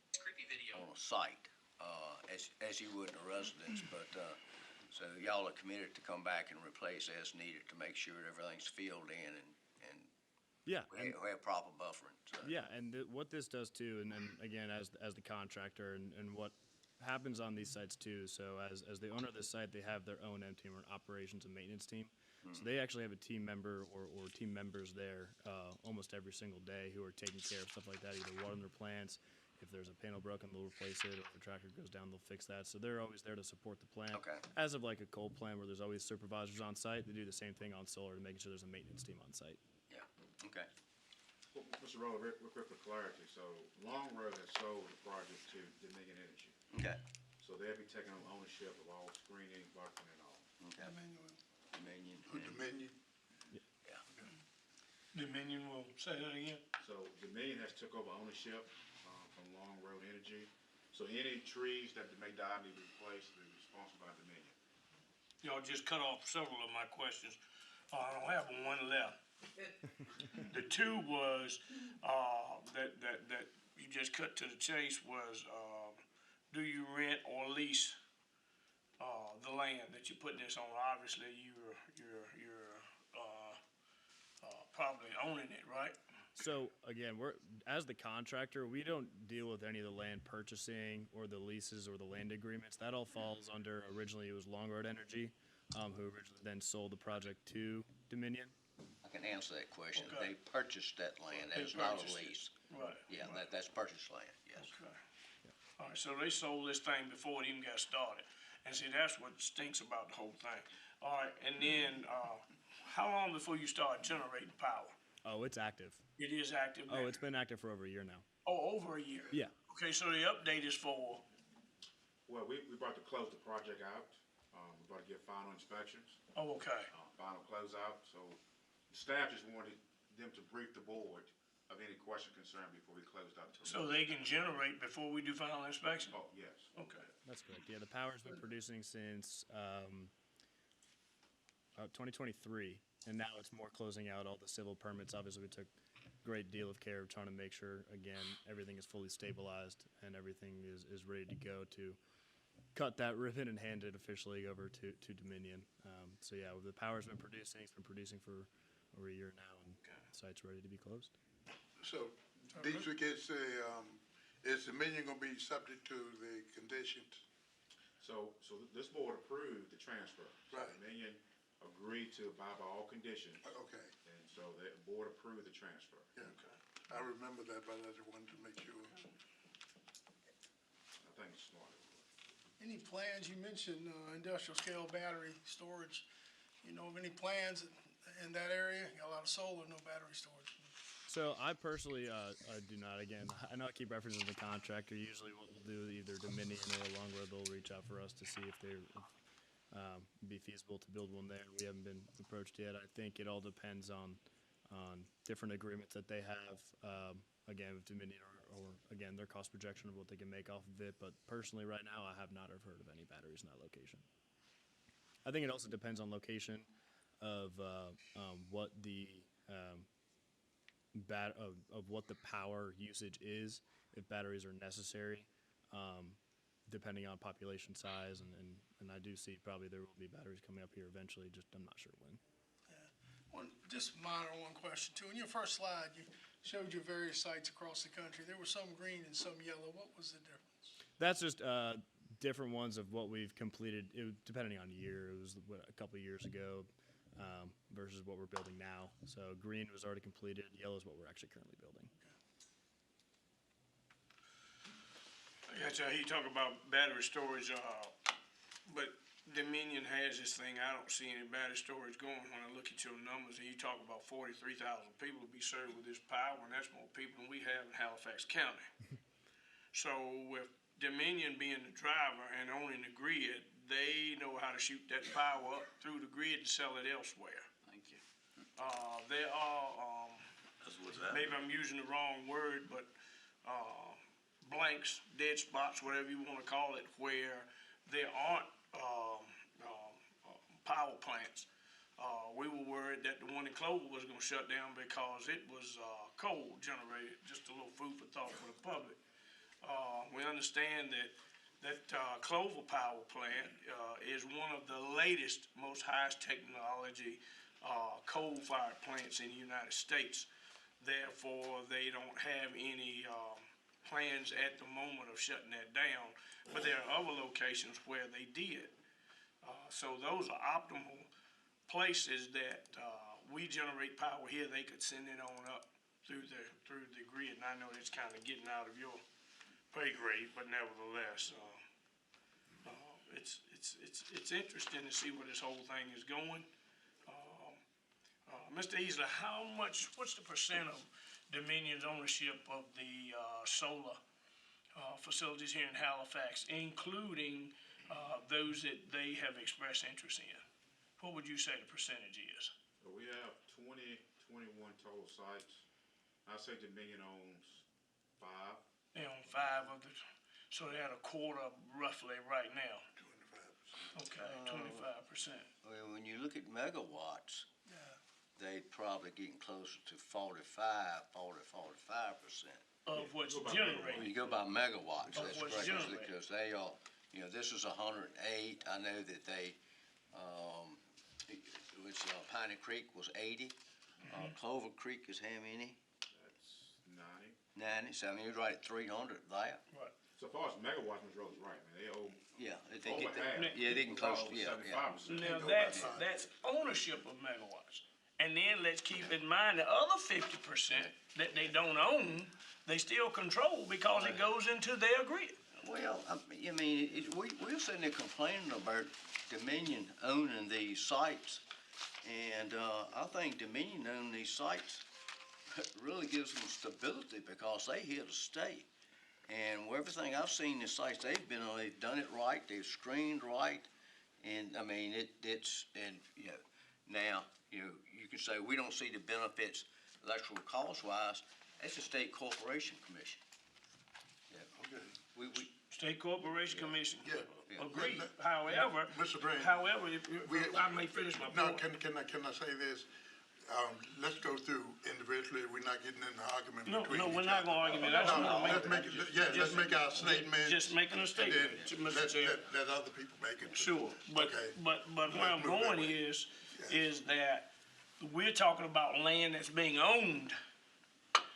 on a site as you would in a residence. But so y'all are committed to come back and replace as needed to make sure everything's filled in and Yeah, we have proper buffering. So. yeah, and what this does too, and again, as the contractor, and what happens on these sites too. So as the owner of this site, they have their own MTM or operations and maintenance team. So they actually have a team member or team members there almost every single day who are taking care of stuff like that, either watering their plants. If there's a panel broken, they'll replace it. Or if the tractor goes down, they'll fix that. So they're always there to support the plant. Okay. As of like a coal plant where there's always supervisors on site, they do the same thing on solar to making sure there's a maintenance team on site. Yeah, okay. Well, Mr. Roller, real quick for clarity, so Long Road has sold the project to Dominion Energy. Okay. So they'll be taking on ownership of all screening, buffering, and all. Okay. Dominion. Dominion. Yeah. Dominion will say that again. So Dominion has took over ownership from Long Road Energy. So any trees that may die need to be replaced, they're sponsored by Dominion. Y'all just cut off several of my questions. I don't have one left. The two was, that you just cut to the chase was, do you rent or lease, the land that you're putting this on? Obviously, you're probably owning it, right? So again, as the contractor, we don't deal with any of the land purchasing or the leases or the land agreements. That all falls under, originally it was Long Road Energy, who originally then sold the project to Dominion. I can answer that question. Okay. They purchased that land. They That is not a purchased it. lease. Right. Yeah, right. that's purchased land, yes. Okay. All right, so they sold this thing before it even got started. And see, that's what stinks about the whole thing. All right, and then, how long before you start generating power? Oh, it's active. It is active now? Oh, it's been active for over a year now. Oh, over a year? Yeah. Okay, so the update is for, Well, we about to close the project out. We're about to get final inspections, oh, okay. final closeout. So the staff just wanted them to brief the board of any question, concern before we closed out. So they can generate before we do final inspection? Oh, yes. Okay. That's correct. Yeah, the power's been producing since 2023, and now it's more closing out all the civil permits. Obviously, we took a great deal of care of trying to make sure, again, everything is fully stabilized and everything is ready to go to cut that ribbon and hand it officially over to Dominion. So yeah, the power's been producing. It's been producing for over a year now, and the site's ready to be closed. So, Dietrich, is Dominion gonna be subject to the conditions? So this board approved the transfer. So Right. Dominion agreed to abide by all conditions. Okay, And so the board approved the transfer. yeah, I remember that, but I just wanted to make sure. I think it's smart. Any plans, you mentioned industrial scale battery storage, you know of any plans in that area? Got a lot of solar, no battery storage. So I personally do not. Again, I know I keep referencing the contractor. Usually what we'll do, either Dominion or Long Road, they'll reach out for us to see if they be feasible to build one there. We haven't been approached yet. I think it all depends on different agreements that they have, again, with Dominion or again, their cost projection of what they can make off of it. But personally, right now, I have not heard of any batteries in that location. I think it also depends on location of what the of what the power usage is, if batteries are necessary, depending on population size, and I do see probably there will be batteries coming up here eventually, just I'm not sure when. Just minor one question too. In your first slide, you showed your various sites across the country. There were some green and some yellow. What was the difference? That's just different ones of what we've completed, depending on year. It was a couple of years ago versus what we're building now. So green was already completed. Yellow is what we're actually currently building. Yeah, so he talk about battery storage, but Dominion has this thing. I don't see any battery storage going when I look at your numbers. And you talk about 43,000 people to be served with this power, and that's more people than we have in Halifax County. So with Dominion being the driver and owning the grid, they know how to shoot that power up through the grid and sell it elsewhere. Thank you. There are, That's what's happening. maybe I'm using the wrong word, but blanks, dead spots, whatever you want to call it, where there aren't power plants. We were worried that the one in Clover was going to shut down because it was coal generated. Just a little food for thought for the public. We understand that Clover power plant is one of the latest, most highest technology coal-fired plants in the United States. Therefore, they don't have any plans at the moment of shutting that down. But there are other locations where they did. So those are optimal places that we generate power here. They could send it on up through the grid. And I know it's kind of getting out of your pay grade, but nevertheless, it's interesting to see where this whole thing is going. Mr. Easley, what's the percent of Dominion's ownership of the solar facilities here in Halifax, including those that they have expressed interest in? What would you say the percentage is? We have 21 total sites. I say Dominion owns 5. They own 5 of the, so they're at a quarter roughly right now. 25%. Okay, 25%. Well, when you look at megawatts, they'd probably getting closer to 45%. Of what's generated. When you go by megawatts, Of that's what's correct, generated. because they are, this is 108. I know that they, Piney Creek was 80. Clover Creek is how many? That's 90. 90. So I mean, you're right at 300 there. Right. So far as megawatts, Ms. Rose is right, man. They owe Yeah, they over get half. they can close. Yeah, yeah. 75%. Now, that's ownership of megawatts. And then let's keep in mind the other 50% that they don't own, they still control because it goes into their grid. Well, I mean, we're sitting there complaining about Dominion owning these sites, and I think Dominion owning these sites really gives them stability because they here to stay. And everything I've seen the sites they've been on, they've done it right, they've screened right, and I mean now you can say we don't see the benefits electoral cost wise. That's the State Corporation Commission. Yeah. Okay. State Corporation Commission. Yeah. Agreed. However, Mr. Brand. I may finish my No, point. can I say this? Let's go through individually. We're not getting in an argument between No, each we're not other. gonna argue. I just wanna Let's make it, let's make our statement. Just making a statement, And then Mr. Chair. let other people make it. Sure, but Okay. where I'm Let's move that going way. is that we're talking about land that's being owned.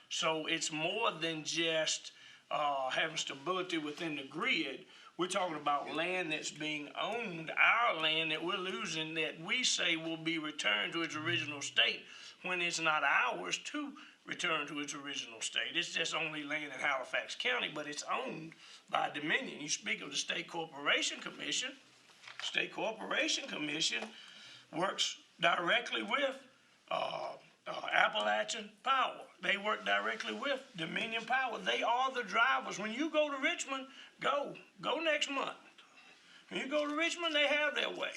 So it's more than just having stability within the grid. We're talking about land that's being owned, our land that we're losing, that we say will be returned to its original state when it's not ours to return to its original state. It's just only land in Halifax County, but it's owned by Dominion. You speak of the State Corporation Commission. State Corporation Commission works directly with Appalachian Power. They work directly with Dominion Power. They are the drivers. When you go to Richmond, go next month. When you go to Richmond, they have their way.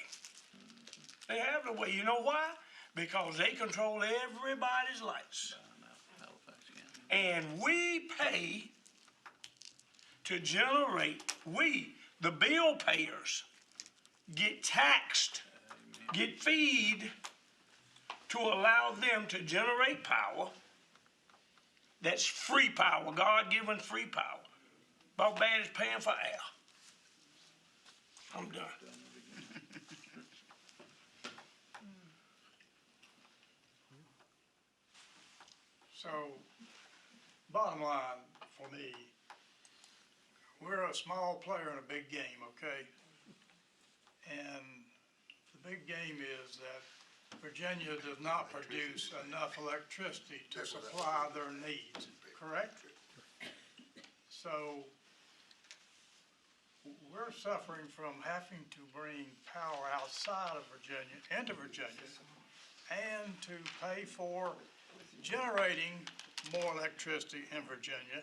They have their way. You know why? Because they control everybody's lights. And we pay to generate, the bill payers, get taxed, get feed to allow them to generate power that's free power, God-given free power. About bad as paying for air. I'm done. So, bottom line for me, we're a small player in a big game, okay? And the big game is that Virginia does not produce enough electricity to supply their needs, correct? So, we're suffering from having to bring power outside of Virginia, into Virginia, and to pay for generating more electricity in Virginia.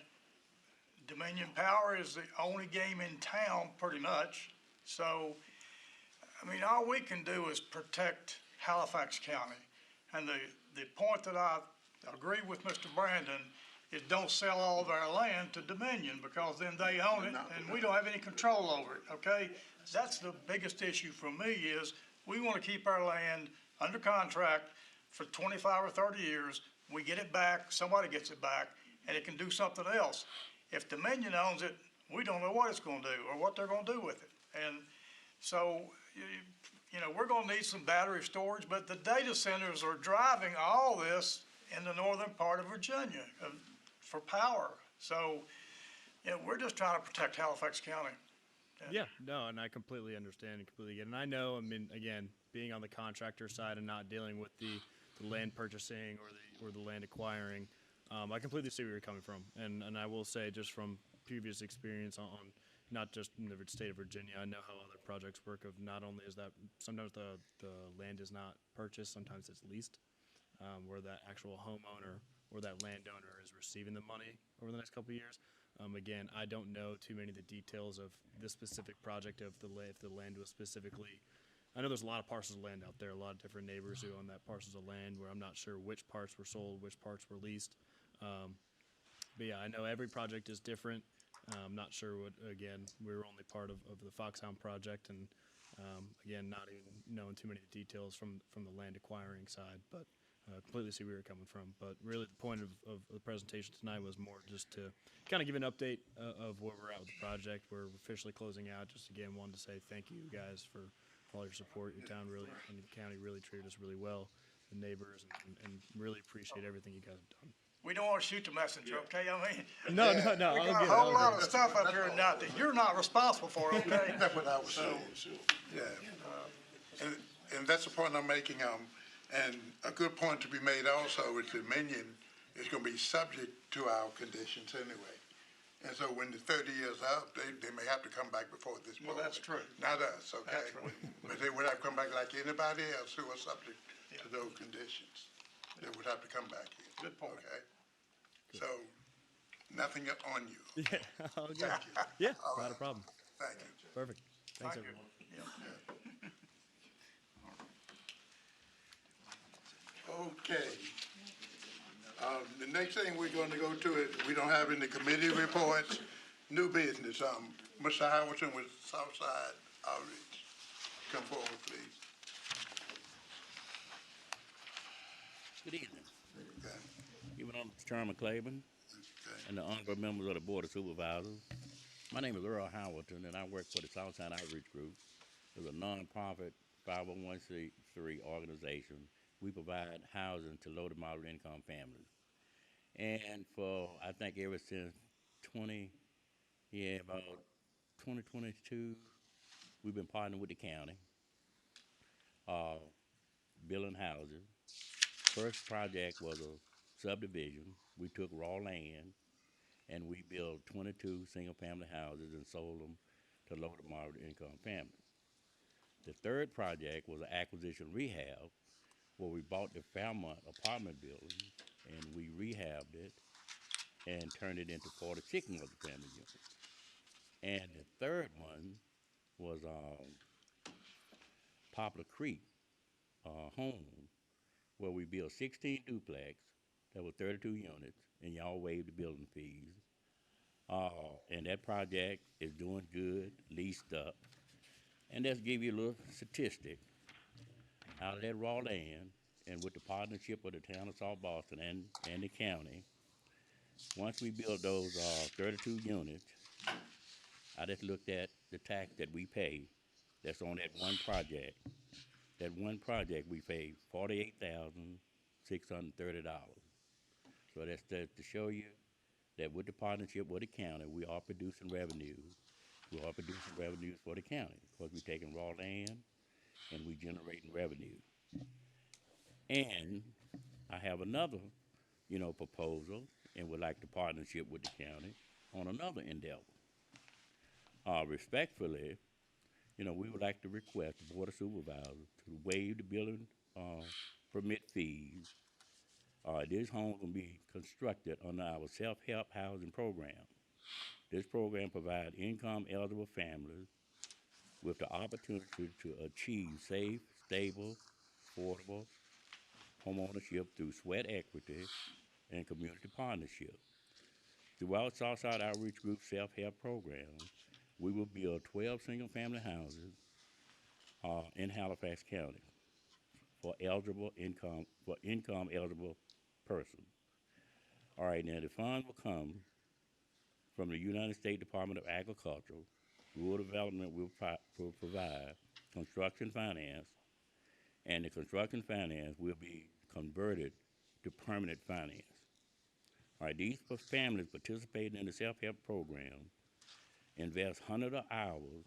Dominion Power is the only game in town, pretty much. So, I mean, all we can do is protect Halifax County. And the point that I agree with Mr. Brandon is don't sell all of our land to Dominion, because then they own it and we don't have any control over it, okay? That's the biggest issue for me, is we want to keep our land under contract for 25 or 30 years. We get it back, somebody gets it back, and it can do something else. If Dominion owns it, we don't know what it's going to do or what they're going to do with it. And so, you know, we're going to need some battery storage, but the data centers are driving all this in the northern part of Virginia for power. So, you know, we're just trying to protect Halifax County. Yeah, no, and I completely understand and completely get it. And I know, I mean, again, being on the contractor side and not dealing with the land purchasing or the land acquiring, I completely see where you're coming from. And I will say, just from previous experience on not just in the state of Virginia, I know how other projects work. Of not only is that sometimes the land is not purchased, sometimes it's leased, where that actual homeowner or that landowner is receiving the money over the next couple of years. Again, I don't know too many of the details of this specific project, if the land was specifically. I know there's a lot of parcels of land out there, a lot of different neighbors who own that parcels of land, where I'm not sure which parts were sold, which parts were leased. But yeah, I know every project is different. I'm not sure what, again, we were only part of the Foxhound project, and again, not even knowing too many details from the land acquiring side, but completely see where you're coming from. But really the point of the presentation tonight was more just to kind of give an update of where we're at with the project. We're officially closing out. Just again, wanted to say thank you guys for all your support. Your town really, and the county really treated us really well, the neighbors, and really appreciate everything you guys have done. We don't want to shoot the messenger, okay? I mean, No. we got a whole lot of stuff up here now that you're not responsible for, okay? That's what I was saying. Yeah. And that's the point I'm making. And a good point to be made also is Dominion is going to be subject to our conditions anyway. And so when the 30 years are up, they may have to come back before this board. Well, that's true. Not us, okay? That's right. But they would have to come back like anybody else who are subject to those conditions. They would have to come back here. Good point. Okay? So, nothing on you. Yeah, all good. Thank you. Yeah, All not a right. problem. Thank you. Perfect. Thanks, Thank you. everyone. Okay. The next thing we're going to go to is, we don't have any committee reports, new business. Mr. Howardson with Southside Outreach. Come forward, please. Good evening. Okay. Giving on to Chairman Claiborne and the honorable members of the Board of Supervisors. My name is Earl Howardson, and I work for the Southside Outreach Group. It's a nonprofit 501c3 organization. We provide housing to low to moderate income families. And for, I think ever since about 2022, we've been partnering with the county, building houses. First project was a subdivision. We took raw land and we built 22 single-family houses and sold them to low to moderate income families. The third project was an acquisition rehab, where we bought the Fairmont apartment building and we rehabbed it and turned it into 46 multifamily units. And the third one was Poplar Creek home, where we built 16 duplex. That was 32 units, and y'all waived the building fees. And that project is doing good, leased up. And let's give you a little statistic. Out of that raw land, and with the partnership of the town of South Boston and the county, once we build those 32 units, I just looked at the tax that we pay that's on that one project. That one project we paid $48,630. So that's to show you that with the partnership with the county, we are producing revenues. We are producing revenues for the county because we're taking raw land and we generating revenue. And I have another, proposal and would like to partnership with the county on another endeavor. Respectfully, we would like to request the Board of Supervisors to waive the building permit fees. This home will be constructed under our self-help housing program. This program provides income-eligible families with the opportunity to achieve safe, stable, affordable homeownership through sweat equity and community partnership. Throughout Southside Outreach Group self-help program, we will build 12 single-family houses in Halifax County for income eligible persons. All right, now the funds will come from the United States Department of Agriculture. Rural Development will provide construction finance, and the construction finance will be converted to permanent finance. All right, these families participating in the self-help program invest hundreds of hours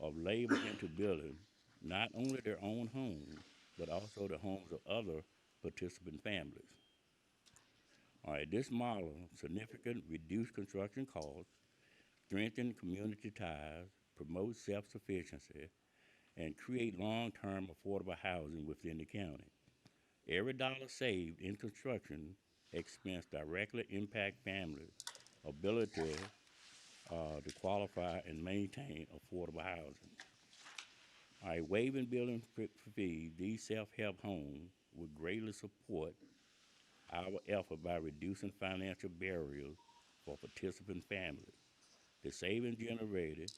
of labor into building not only their own homes, but also the homes of other participant families. All right, this model significantly reduces construction costs, strengthen community ties, promote self-sufficiency, and create long-term affordable housing within the county. Every dollar saved in construction expense directly impact families' ability to qualify and maintain affordable housing. All right, waiving building fees, these self-help homes will greatly support our effort by reducing financial barriers for participant families. The savings generated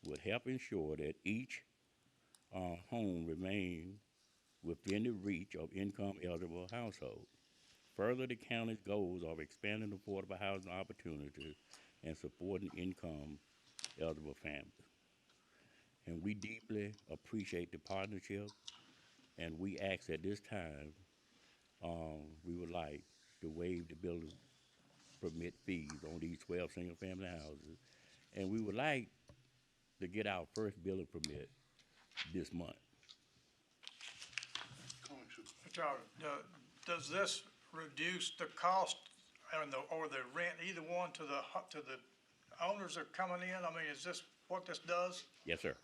would help ensure that each home remains within the reach of income-eligible households. Further, the county's goals of expanding affordable housing opportunities and supporting income-eligible families. And we deeply appreciate the partnership, and we ask at this time, we would like to waive the building permit fees on these 12 single-family houses, and we would like to get our first building permit this month. Charlie, does this reduce the cost or the rent, either one, to the owners that are coming in? I mean, is this what this does? Yes, sir.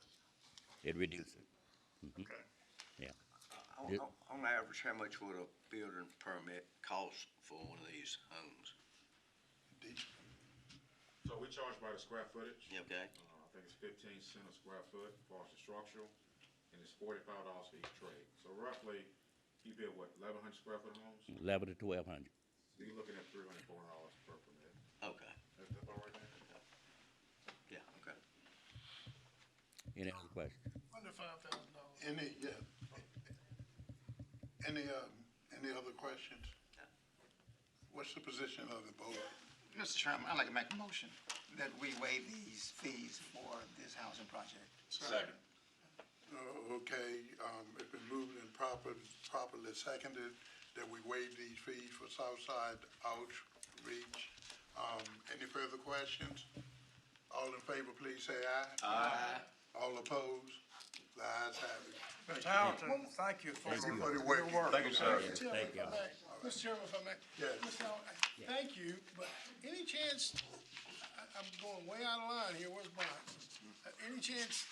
It reduces. Okay. Yeah. On average, how much would a building permit cost for one of these homes? So we charge by the square footage. Okay. I think it's 15 cents a square foot for the structural, and it's $45 for each trade. So roughly, you build what, 1,100 square foot homes? 1,100 to 1,200. So you're looking at $300, $400 per permit. Okay. That's about right there? Yeah, okay. Any other questions? Under $5,000. Any other questions? What's the position of the board? Mr. Chairman, I'd like to make a motion that we waive these fees for this housing project. Second. Okay, it's been moved and properly seconded that we waive these fees for Southside Outreach. Any further questions? All in favor, please say aye. Aye. All opposed? The ayes have it. Mr. Hamilton, thank you for your work. Thank you, sir. Thank you. Mr. Chairman, if I may. Yes. Mr. Hamilton, thank you, but any chance, I'm going way out of line here, where's Brian? Any chance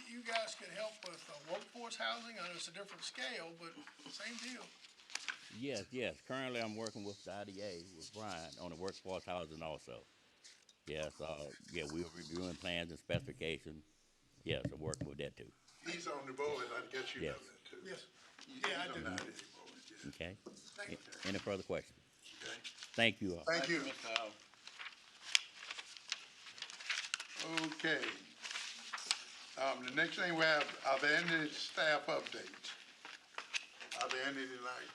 you guys could help with workforce housing? I know it's a different scale, but same deal. Yes. Currently, I'm working with the IDA, with Brian, on the workforce housing also. Yes, we're reviewing plans and specifications. Yes, I'm working with that too. He's on the board, I guess you know Yes. that too. Yes. Yeah, I do. He's on the IDA board, yes. Okay? Thank you. Any further questions? Okay. Thank you all. Thank you. Okay. The next thing we have, are there any staff updates? Are there any tonight?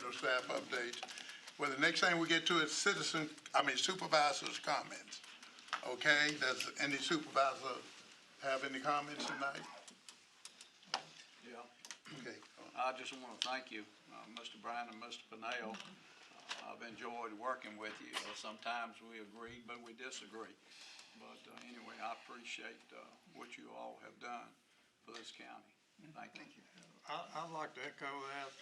No staff updates? Well, the next thing we get to is supervisors' comments. Okay, does any supervisor have any comments tonight? Yeah. Okay. I just want to thank you, Mr. Bryan and Mr. Pennell. I've enjoyed working with you. Sometimes we agree, but we disagree. But anyway, I appreciate what you all have done for this county. Thank you. I'd like to echo that.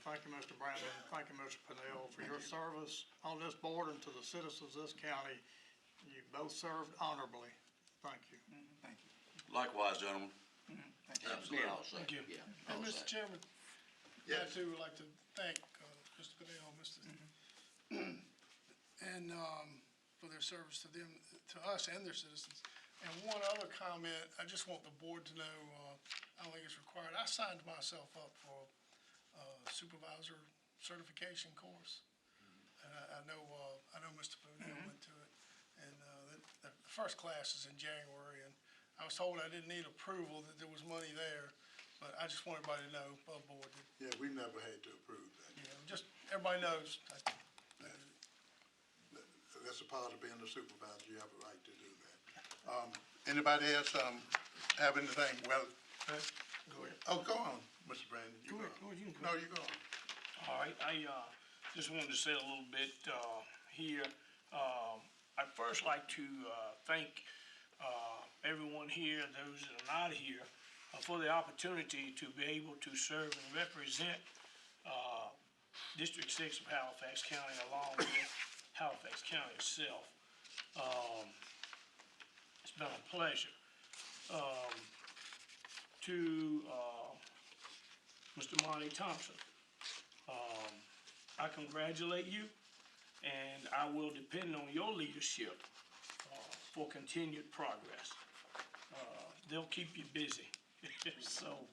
Thank you, Mr. Brandon. Thank you, Mr. Pennell, for your service on this board and to the citizens of this county. You both served honorably. Thank you. Thank you. Likewise, gentlemen. Absolutely. Thank you. And Mr. Chairman, I too would like to thank Mr. Pennell, and for their service to them, to us and their citizens. And one other comment, I just want the board to know, I don't think it's required. I signed myself up for a supervisor certification course. And I know Mr. Pennell went to it. And the first class is in January, and I was told I didn't need approval, that there was money there. But I just want everybody to know, above board, that, Yeah, we never had to approve that. just, everybody knows. That's a part of being a supervisor. You have a right to do that. Anybody else have anything? Well, Go ahead. oh, go on, Mr. Brandon. You Go ahead, on. you can No, you go on. All right, I just wanted to say a little bit here. I'd first like to thank everyone here, those that are not here, for the opportunity to be able to serve and represent District 6 of Halifax County along with Halifax County itself. It's been a pleasure. To Mr. Monty Thompson, I congratulate you, and I will depend on your leadership for continued progress. They'll keep you busy, so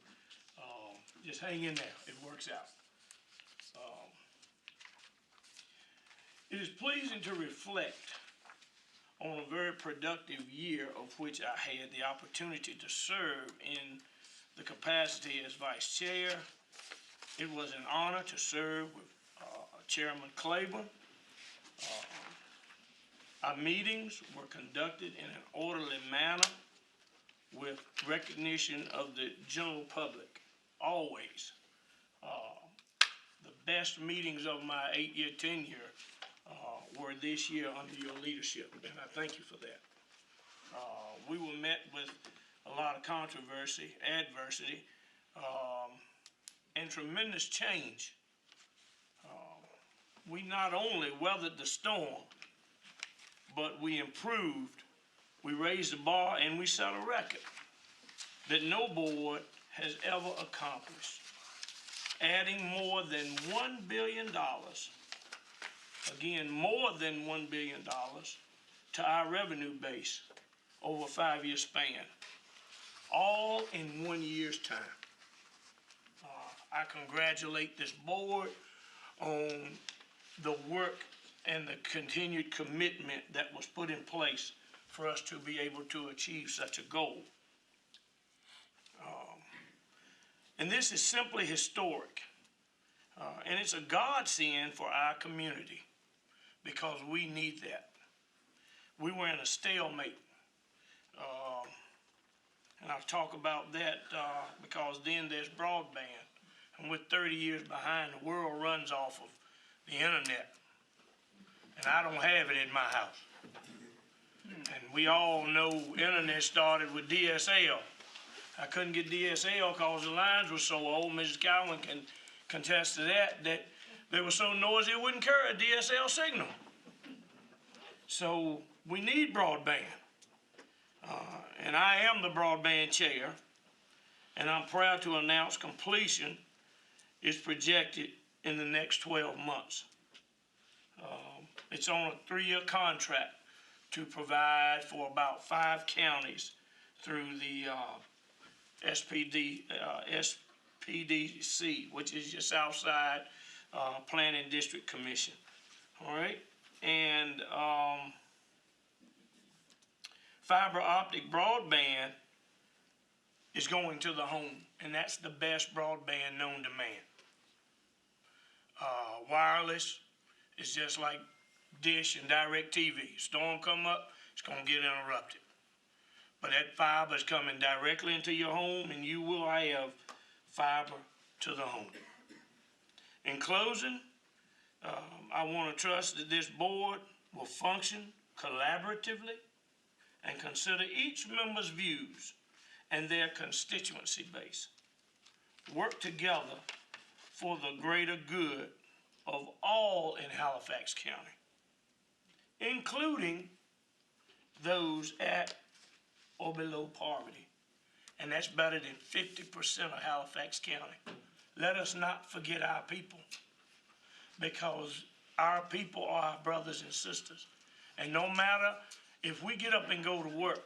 just hang in there. It works out. It is pleasing to reflect on a very productive year of which I had the opportunity to serve in the capacity as vice chair. It was an honor to serve with Chairman Claiborne. Our meetings were conducted in an orderly manner with recognition of the general public, always. The best meetings of my 8-year tenure were this year under your leadership, and I thank you for that. We were met with a lot of controversy, adversity, and tremendous change. We not only weathered the storm, but we improved, we raised the bar, and we set a record that no board has ever accomplished, adding more than $1 billion, again, more than $1 billion to our revenue base over a 5-year span, all in 1 year's time. I congratulate this board on the work and the continued commitment that was put in place for us to be able to achieve such a goal. And this is simply historic. And it's a godsend for our community because we need that. We were in a stalemate. And I'll talk about that because then there's broadband. And we're 30 years behind. The world runs off of the internet. And I don't have it in my house. And we all know internet started with DSL. I couldn't get DSL because the lines were so old. Mrs. Cowan can contest to that they were so noisy it wouldn't carry a DSL signal. So we need broadband. And I am the broadband chair, and I'm proud to announce completion is projected in the next 12 months. It's on a 3-year contract to provide for about 5 counties through the SPDC, which is your Southside Planning District Commission. All right? And fiber optic broadband is going to the home, and that's the best broadband known to man. Wireless is just like Dish and DirecTV. Storm come up, it's going to get interrupted. But that fiber is coming directly into your home, and you will have fiber to the home. In closing, I want to trust that this board will function collaboratively and consider each member's views and their constituency base. Work together for the greater good of all in Halifax County, including those at or below poverty. And that's better than 50% of Halifax County. Let us not forget our people, because our people are our brothers and sisters. And no matter if we get up and go to work,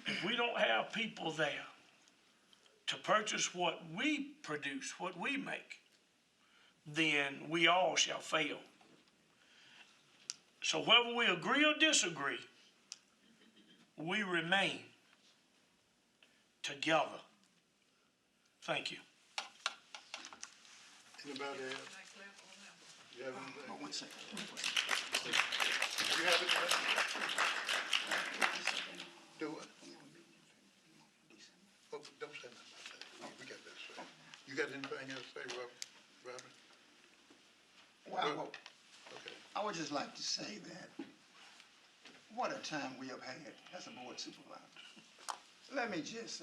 if we don't have people there to purchase what we produce, what we make, then we all shall fail. So whether we agree or disagree, we remain together. Thank you. Anybody else? You have anything? One second. You have anything? Do what? Oh, don't say nothing about that. Oh, we got that straight. You got anything else to say, Robert? Well, Okay. I would just like to say that what a time we have had as a board supervisor. Let me say this.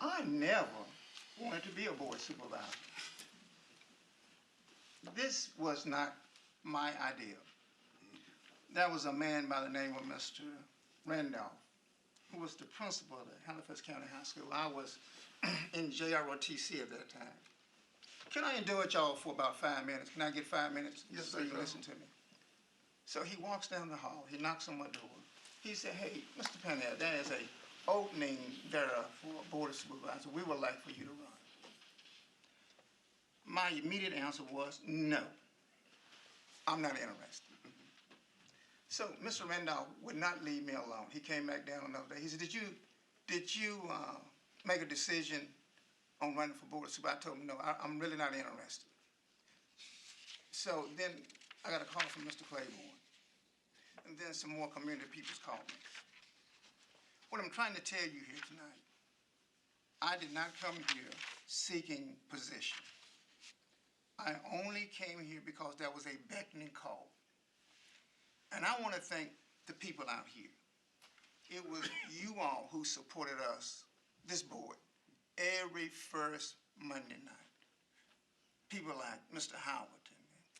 I never wanted to be a board supervisor. This was not my idea. There was a man by the name of Mr. Randolph, who was the principal of the Halifax County High School. I was in JROTC at that time. Can I indulge y'all for about 5 minutes? Can I get 5 minutes? Yes, so you sir. can listen to me. So he walks down the hall. He knocks on my door. He said, "Hey, Mr. Pennell, there is an opening there for a board of supervisors. We would like for you to run." My immediate answer was, "No, I'm not interested." So Mr. Randolph would not leave me alone. He came back down another day. He said, did you make a decision on running for board of supervisors?" I told him, "No, I'm really not interested." So then I got a call from Mr. Claiborne. And then some more community people called me. What I'm trying to tell you here tonight, I did not come here seeking position. I only came here because there was a beckoning call. And I want to thank the people out here. It was you all who supported us, this board, every first Monday night. People like Mr. Howard.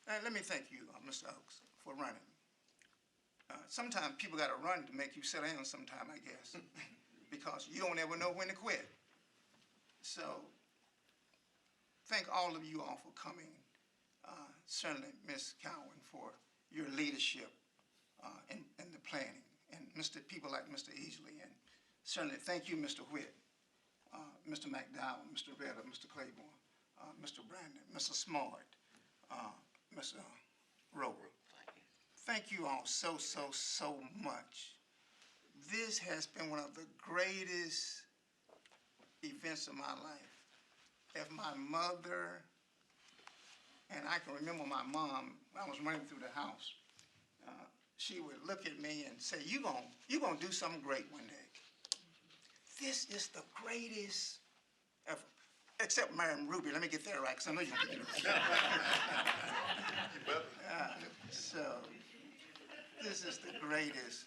And let me thank you, Mr. Oaks, for running. Sometimes people got to run to make you sit down sometime, I guess, because you don't ever know when to quit. So thank all of you all for coming. Certainly, Ms. Cowan, for your leadership in the planning, and people like Mr. Easley, and certainly thank you, Mr. Whitt, Mr. McDowell, Mr. Vedder, Mr. Claiborne, Mr. Brandon, Mr. Smart, Mr. Roper. Thank you all so much. This has been one of the greatest events of my life. If my mother, and I can remember my mom, when I was running through the house, she would look at me and say, "You gonna do something great one day." This is the greatest ever. Except Marion Ruby, let me get that right, because I know you're going to get it. So, this is the greatest.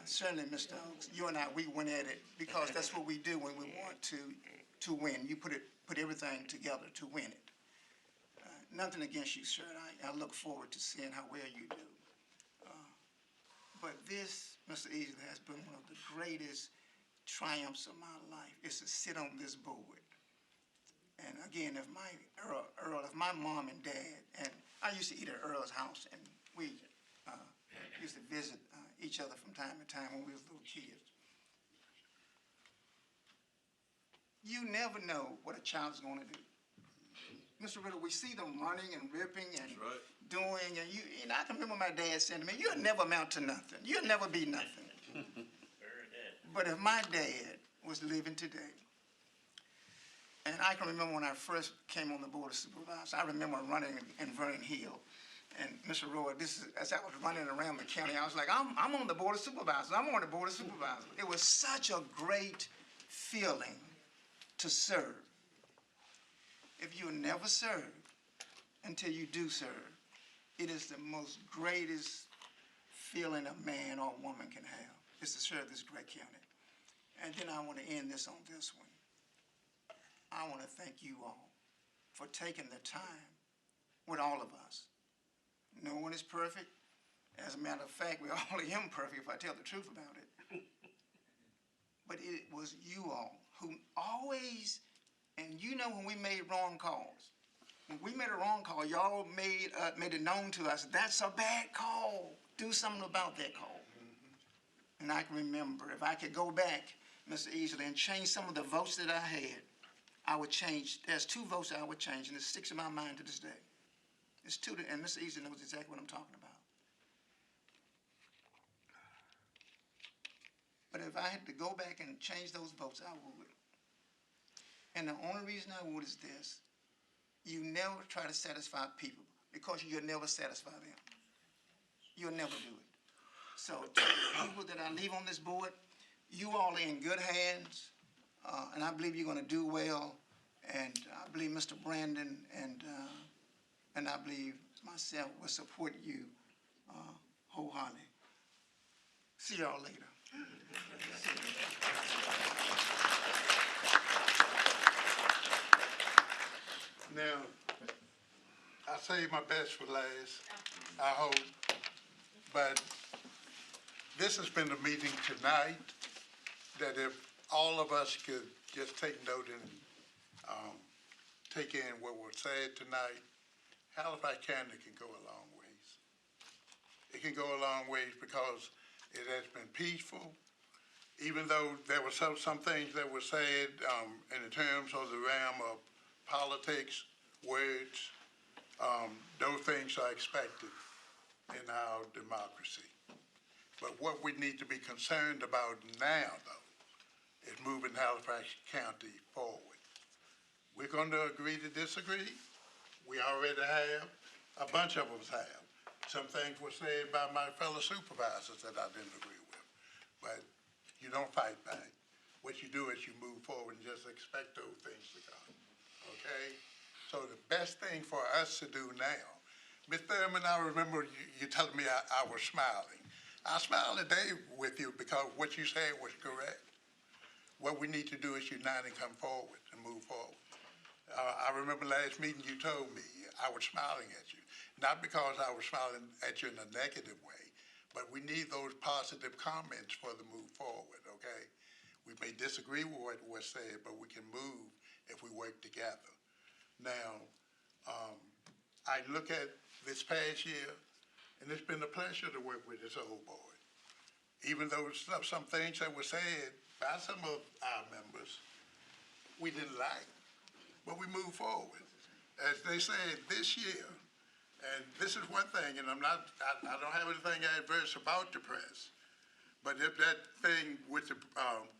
Certainly, Mr. Oaks, you and I, we went at it because that's what we do when we want to win. You put everything together to win it. Nothing against you, sir. I look forward to seeing how well you do. But this, Mr. Easley, has been one of the greatest triumphs of my life, is to sit on this board. And again, if my mom and dad, and I used to eat at Earl's house, and we used to visit each other from time to time when we was little kids. You never know what a child is going to do. Mr. Riddle, we see them running and ripping and doing, and I can remember my dad saying to me, "You'll never amount to nothing. You'll never be nothing." But if my dad was living today, and I can remember when I first came on the board of supervisors, I remember running in Vernon Hill. And Mr. Roy, as I was running around the county, I was like, I'm on the board of supervisors. I'm on the board of supervisors. It was such a great feeling to serve. if you never served until you do serve, it is the most greatest feeling a man or woman can have, is to serve this great county. And then I want to end this on this one. I want to thank you all for taking the time with all of us. No one is perfect. As a matter of fact, we all are imperfect if I tell the truth about it. But it was you all who always, and you know when we made wrong calls. When we made a wrong call, y'all made it known to us, that's a bad call. Do something about that call. And I can remember, if I could go back, Mr. Easley, and change some of the votes that I had, I would change. There's 2 votes that I would change, and it sticks in my mind to this day. It's 2, and Mr. Easley knows exactly what I'm talking about. But if I had to go back and change those votes, I would. And the only reason I would is this. You never try to satisfy people because you'll never satisfy them. You'll never do it. So to the people that I leave on this board, you all are in good hands, and I believe you're going to do well. And I believe Mr. Brandon and I believe myself will support you wholeheartedly. See y'all later. Now, I saved my best for last, I hope, but this has been a meeting tonight that if all of us could just take note and take in what was said tonight, Halifax County can go a long ways. It can go a long ways because it has been peaceful, even though there were some things that were said in the terms of the realm of politics, words, those things are expected in our democracy. But what we need to be concerned about now, though, is moving Halifax County forward. We're going to agree to disagree. We already have. A bunch of us have. Some things were said by my fellow supervisors that I didn't agree with. But you don't fight back. What you do is you move forward and just expect those things to come. Okay? So the best thing for us to do now, Ms. Thurman, I remember you telling me I was smiling. I smiled today with you because what you said was correct. What we need to do is unite and come forward and move forward. I remember last meeting you told me I was smiling at you. Not because I was smiling at you in a negative way, but we need those positive comments for the move forward, okay? We may disagree with what was said, but we can move if we work together. Now, I look at this past year, and it's been a pleasure to work with this old board. Even though some things that were said by some of our members we didn't like, but we moved forward. As they said this year, and this is one thing, and I don't have anything adverse about the press, but if that thing with the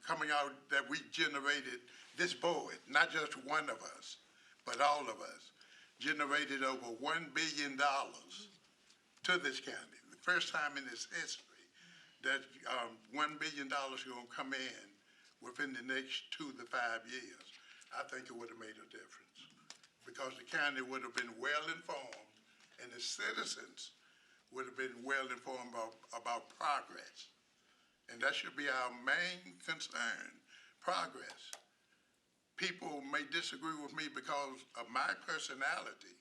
coming out that we generated, this board, not just one of us, but all of us, generated over $1 billion to this county. The first time in its history that $1 billion is going to come in within the next 2 to 5 years. I think it would have made a difference because the county would have been well informed and the citizens would have been well informed about progress. And that should be our main concern, progress. People may disagree with me because of my personality,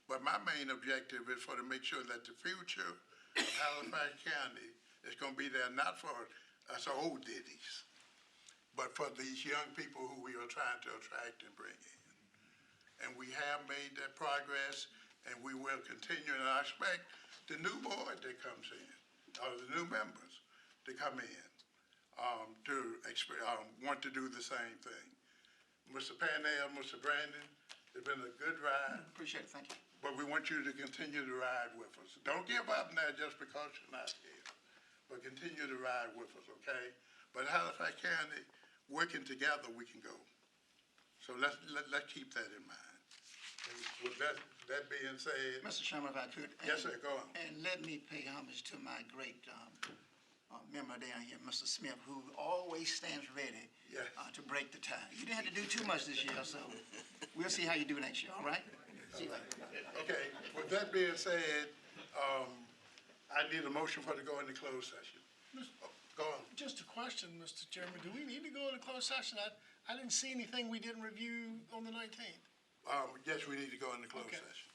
but my main objective is to make sure that the future of Halifax County is going to be there not for us old ditties, but for these young people who we are trying to attract and bring in. And we have made that progress, and we will continue. And I expect the new board that comes in, or the new members to come in, to want to do the same thing. Mr. Parnell, Mr. Brandon, it's been a good ride. Appreciate it, thank you. But we want you to continue to ride with us. Don't give up now just because you're not here, but continue to ride with us, okay? But Halifax County, working together, we can go. So let's keep that in mind. And with that being said, Mr. Chairman, if I could. Yes, sir, go on. And let me pay homage to my great member down here, Mr. Smith, who always stands ready to break the tie. You didn't have to do too much this year, so We'll see how you do next year, all right? See you later. Okay, with that being said, I need a motion for to go into closed session. Go on. Just a question, Mr. Chairman, do we need to go into closed session? I didn't see anything we didn't review on the 19th. Yes, we need to go into closed Okay. session.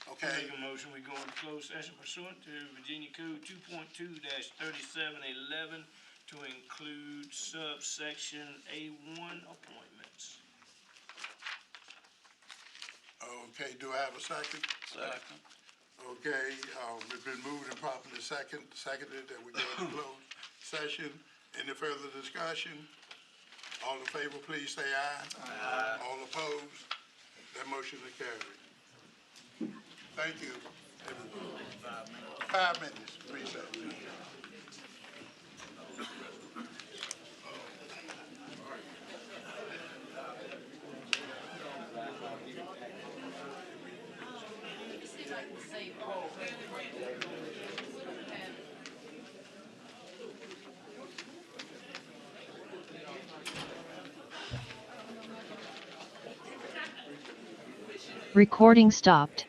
I Okay, make a motion, we go into closed session pursuant to Virginia Code 2.2-3711 to include subsection A1 appointments. okay, do I have a second? Second. Okay, it's been moved and properly seconded that we go into closed session. Any further discussion? All in favor, please say aye. Aye. All opposed? That motion is carried. Thank you, everyone. 5 minutes, recess. Recording stopped.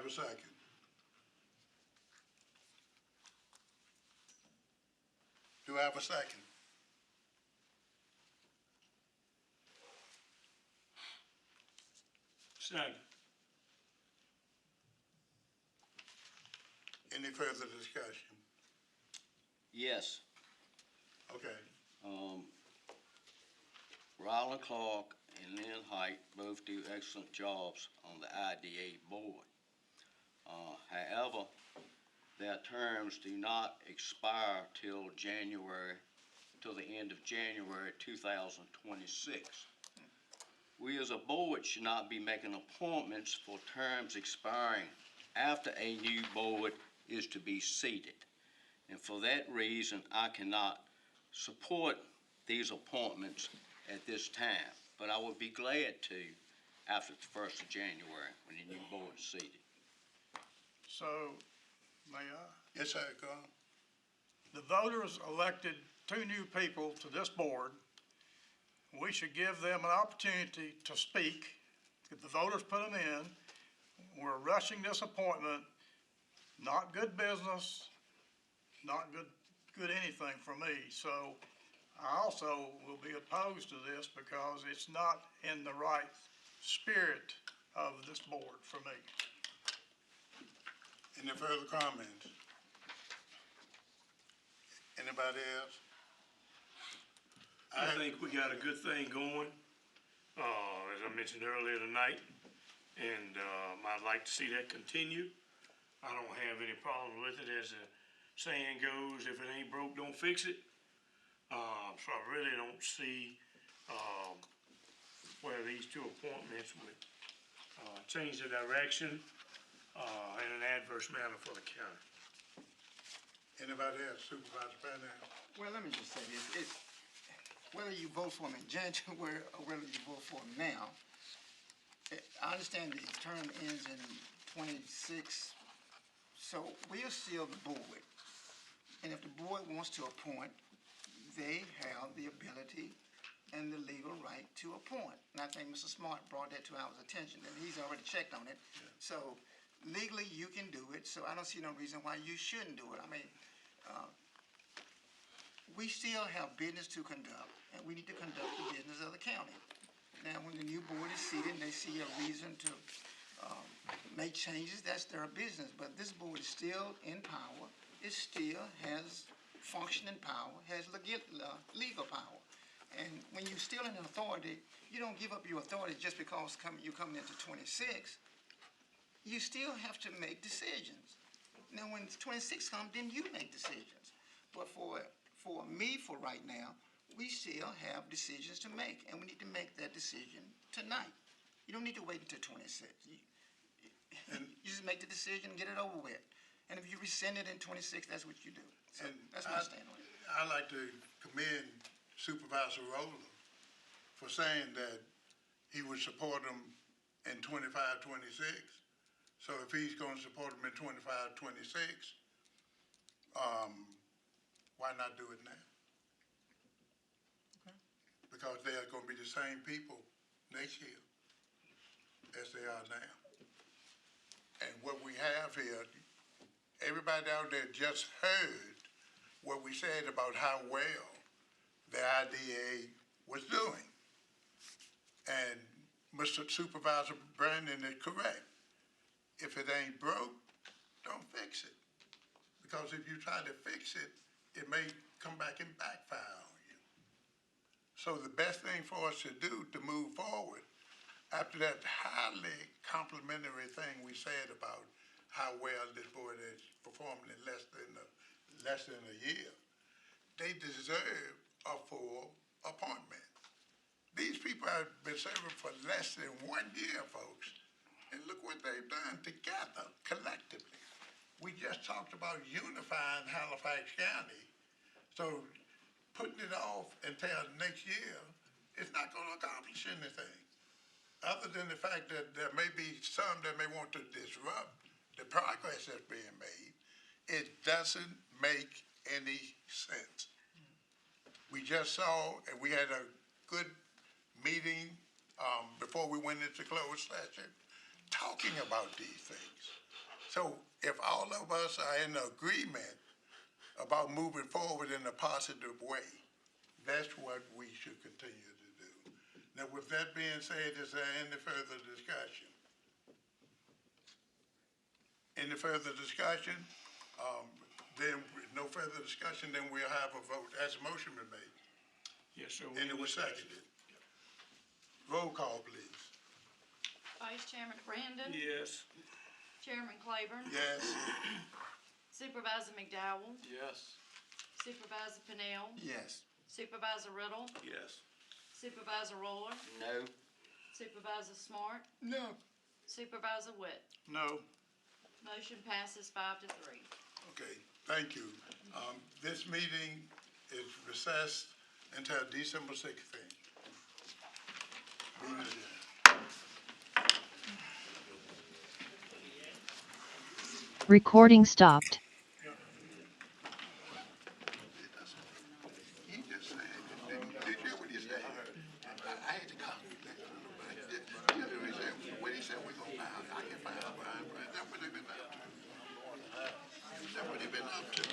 have a second? Do I have a second? Second. Any further discussion? Yes. Okay. Rylan Clark and Lynn Height both do excellent jobs on the IDA board. However, their terms do not expire till the end of January 2026. We as a board should not be making appointments for terms expiring after a new board is to be seated. And for that reason, I cannot support these appointments at this time, but I would be glad to after the 1st of January when the new board is seated. So, may I? Yes, sir, go on. The voters elected 2 new people to this board. We should give them an opportunity to speak. If the voters put them in, we're rushing this appointment. Not good business, not good anything for me. So I also will be opposed to this because it's not in the right spirit of this board for me. Any further comments? Anybody else? I think we got a good thing going, as I mentioned earlier tonight, and I'd like to see that continue. I don't have any problem with it. As the saying goes, if it ain't broke, don't fix it. So I really don't see where these 2 appointments would change the direction in an adverse manner for the county. Anybody else? Supervisor Burnell? Well, let me just say this. Whether you vote for him in January or whether you vote for him now, I understand the term ends in 26, so we are still the board. And if the board wants to appoint, they have the ability and the legal right to appoint. And I think Mr. Smart brought that to our attention, and he's already checked on it. Yeah. So legally, you can do it, so I don't see no reason why you shouldn't do it. I mean, we still have business to conduct, and we need to conduct the business of the county. Now, when the new board is seated and they see a reason to make changes, that's their business. But this board is still in power. It still has functioning power, has legal power. And when you're still in authority, you don't give up your authority just because you're coming into 26. You still have to make decisions. Now, when 26 comes, then you make decisions. But for me, for right now, we still have decisions to make, and we need to make that decision tonight. You don't need to wait until 26. You just make the decision and get it over with. And if you rescind it in 26, that's what you do. So that's my stand on it. I'd like to commend Supervisor Rowland for saying that he would support him in 25, 26. So if he's going to support him in 25, 26, why not do it now? Okay. Because they are going to be the same people next year as they are now. And what we have here, everybody out there just heard what we said about how well the IDA was doing. And Mr. Supervisor Brandon is correct. If it ain't broke, don't fix it. Because if you try to fix it, it may come back and backfire on you. So the best thing for us to do to move forward, after that highly complimentary thing we said about how well this board is performing in less than a year, they deserve a full appointment. These people have been serving for less than 1 year, folks. And look what they've done together, collectively. We just talked about unifying Halifax County. So putting it off until next year is not going to accomplish anything. Other than the fact that there may be some that may want to disrupt the progress that's being made, it doesn't make any sense. We just saw, and we had a good meeting before we went into closed session, talking about these things. So if all of us are in agreement about moving forward in a positive way, that's what we should continue to do. Now, with that being said, is there any further discussion? Any further discussion? Then, no further discussion, then we'll have a vote. As a motion been made, Yes, sir. and it was seconded. Roll call, please. Vice Chairman Brandon. Yes. Chairman Claiborne. Yes. Supervisor McDowell. Yes. Supervisor Pennell. Yes. Supervisor Riddle. Yes. Supervisor Roller. No. Supervisor Smart. No. Supervisor Witt. No. Motion passes 5-3. Okay, thank you. This meeting is recessed until December 16th. Meeting adjourned. Recording stopped. He just said, did you hear what he said? I had to call you back. What he said, we're gonna find, I can find Brian. That's what they've been up to. That's what they've been up to.